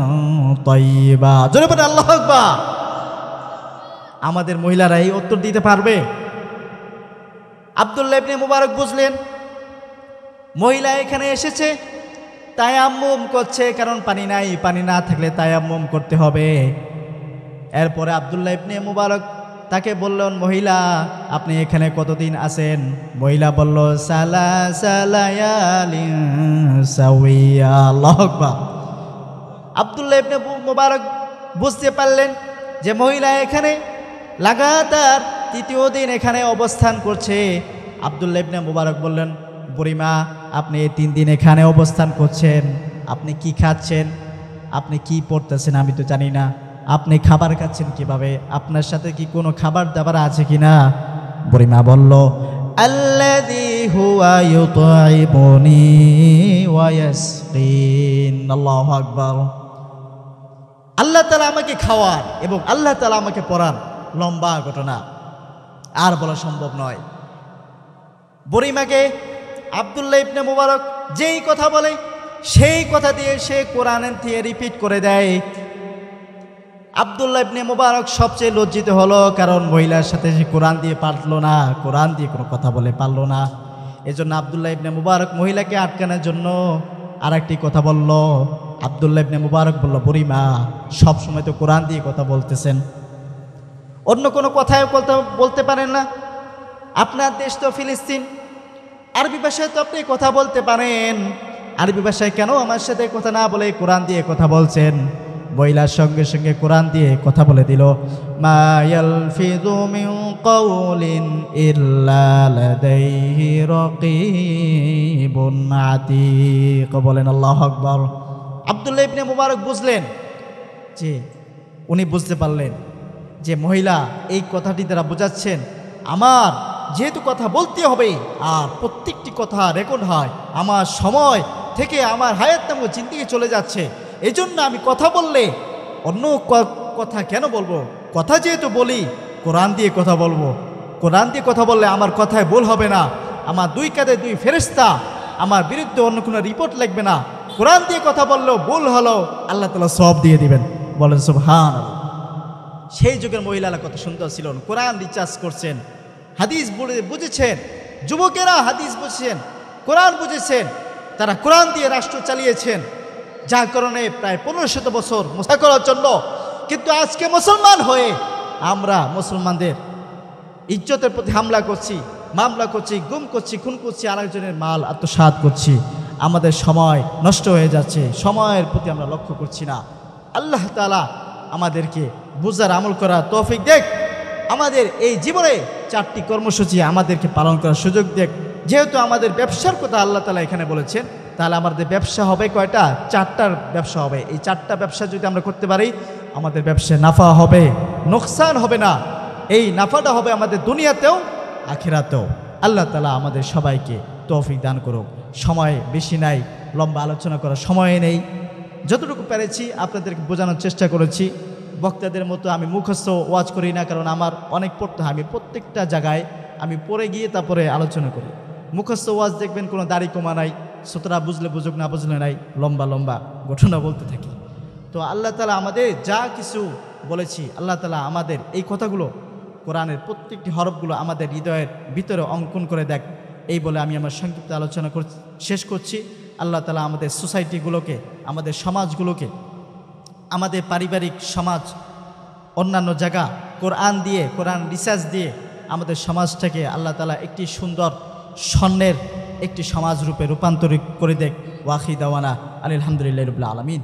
তাইয়্যিবা। জোরে বলেন আল্লাহু আকবার। আমাদের মহিলারা এই উত্তর দিতে পারবে? আব্দুল্লাহ ইবনে মুবারক বুঝলেন মহিলা এখানে এসেছে তায়াম্মুম করছে, কারণ পানি নাই, পানি না থাকলে তায়াম্মুম করতে হবে। এরপরে আব্দুল্লাহ ইবনে মুবারক তাকে বললেন, মহিলা আপনি এখানে কতদিন আছেন? মহিলা বলল, সালাসা লায়ালিন সাওয়িয়া। আল্লাহু আকবার। আব্দুল্লাহ ইবনে মুবারক বুঝতে পারলেন যে মহিলা এখানে লাগাতার তৃতীয় দিন এখানে অবস্থান করছে। আব্দুল্লাহ ইবনে মুবারক বললেন, বুড়িমা, আপনি 3 দিন এখানে অবস্থান করছেন, আপনি কি খাচ্ছেন, আপনি কি পড়তেছেন আমি তো জানি না, আপনি খাবার খাচ্ছেন কিভাবে, আপনার সাথে কি কোনো খাবার দাবার আছে কিনা? বুড়িমা বলল, আল্লাযী হুয়া ইউতঈমুনি ওয়া ইয়াসকিন। আল্লাহু আকবার। আল্লাহ তাআলা আমাকে খাওয়ান এবং আল্লাহ তাআলা আমাকে পড়ান। লম্বা ঘটনা, আর বলা সম্ভব নয়। বুড়িমাকে আব্দুল্লাহ ইবনে মুবারক যেই কথা বলে সেই কথা দিয়ে সে কোরআন দিয়ে রিপিট করে দেয়। আব্দুল্লাহ ইবনে মুবারক সবচেয়ে লজ্জিত হলো, কারণ মহিলার সাথে সে কোরআন দিয়ে পারলো না, কোরআন দিয়ে কোনো কথা বলে পারলো না। এজন্য আব্দুল্লাহ ইবনে মুবারক মহিলাকে আটকানোর জন্য আরেকটি কথা বলল। আব্দুল্লাহ ইবনে মুবারক বলল, বুড়িমা, সবসময় তো কোরআন দিয়ে কথা বলতেছেন, অন্য কোনো কথায় বলতে পারেন না? আপনার দেশ তো ফিলিস্তিন, আরবি ভাষায় তো আপনি কথা বলতে পারেন, আরবি ভাষায় কেন আমার সাথে কথা না বলে কোরআন দিয়ে কথা বলছেন? মহিলার সঙ্গে সঙ্গে কোরআন দিয়ে কথা বলে দিল, মা ইয়ালফিযু মিন কাওলিন ইল্লা লাদাইহি রাকীবুন আতীক। বলেন আল্লাহু আকবার। আব্দুল্লাহ ইবনে মুবারক বুঝলেন যে, উনি বুঝতে পারলেন যে মহিলা এই কথাটি দ্বারা বোঝাচ্ছেন, আমার যেহেতু কথা বলতে হবে আর প্রত্যেকটি কথা রেকর্ড হয়, আমার সময় থেকে আমার হায়াত নামক জিন্দেগি চলে যাচ্ছে, এই জন্য আমি কথা বললে অন্য কথা কেন বলবো? কথা যেহেতু বলি, কোরআন দিয়ে কথা বলবো। কোরআন দিয়ে কথা বললে আমার কথায় ভুল হবে না, আমার 2 কাঁধে 2 ফেরেশতা আমার বিরুদ্ধে অন্য কোনো রিপোর্ট লিখবে না। কোরআন দিয়ে কথা বললেও ভুল হলো, আল্লাহ তাআলা সওয়াব দিয়ে দিবেন। বলেন সুবহানাল্লাহ। সেই যুগের মহিলারা কত সুন্দর ছিলেন, কোরআন রিচার্জ করছেন, হাদিস বুঝেছেন, যুবকেরা হাদিস বুঝছেন, কোরআন বুঝেছেন, তারা কোরআন দিয়ে রাষ্ট্র চালিয়েছেন, যার কারণে প্রায় 1500 বছর মুসা করার জন্য। কিন্তু আজকে মুসলমান হয়ে আমরা মুসলমানদের ইজ্জতের প্রতি হামলা করছি, মামলা করছি, গুম করছি, খুন করছি, আরেকজনের মাল আত্মসাৎ করছি, আমাদের সময় নষ্ট হয়ে যাচ্ছে, সময়ের প্রতি আমরা লক্ষ্য করছি না। আল্লাহ তাআলা আমাদেরকে বুঝার আমল করার তৌফিক দেখ, আমাদের এই জীবনে 4টি কর্মসূচি আমাদেরকে পালন করার সুযোগ দেখ। যেহেতু আমাদের ব্যবসার কথা আল্লাহ তাআলা এখানে বলেছেন, তাহলে আমাদের ব্যবসা হবে কয়টা? 4টার ব্যবসা হবে। এই 4টা ব্যবসা যদি আমরা করতে পারি, আমাদের ব্যবসায় নাফা হবে, নোকসান হবে না। এই নাফাটা হবে আমাদের দুনিয়াতেও আখিরাতেও। আল্লাহ তাআলা আমাদের সবাইকে তৌফিক দান করুক। সময় বেশি নাই, লম্বা আলোচনা করার সময় নেই। যতটুকু পেরেছি আপনাদেরকে বোঝানোর চেষ্টা করেছি। বক্তাদের মতো আমি মুখস্থ ওয়াজ করি না, কারণ আমার অনেক পড়তে হয়। আমি প্রত্যেকটা জায়গায় আমি পড়ে গিয়ে তারপরে আলোচনা করি। মুখস্থ ওয়াজ দেখবেন কোনো দাড়ি কমা নাই, শ্রোতারা বুঝলে বুঝুক, না বুঝলে নাই, লম্বা লম্বা ঘটনা বলতে থাকি। তো আল্লাহ তাআলা আমাদের যা কিছু বলেছি, আল্লাহ তাআলা আমাদের এই কথাগুলো, কোরআনের প্রত্যেকটি হরফগুলো আমাদের হৃদয়ের ভিতরে অঙ্কন করে দেখ। এই বলে আমি আমার সংক্ষিপ্ত আলোচনা শেষ করছি। আল্লাহ তাআলা আমাদের সোসাইটিগুলোকে, আমাদের সমাজগুলোকে, আমাদের পারিবারিক সমাজ, অন্যান্য জায়গা কোরআন দিয়ে, কোরআন রিসার্চ দিয়ে আমাদের সমাজটাকে আল্লাহ তাআলা একটি সুন্দর স্বর্ণের একটি সমাজ রূপে রূপান্তরিত করে দেখ। ওয়াখি দাওয়ানা আলহামদুলিল্লাহি রাব্বিল আলামিন।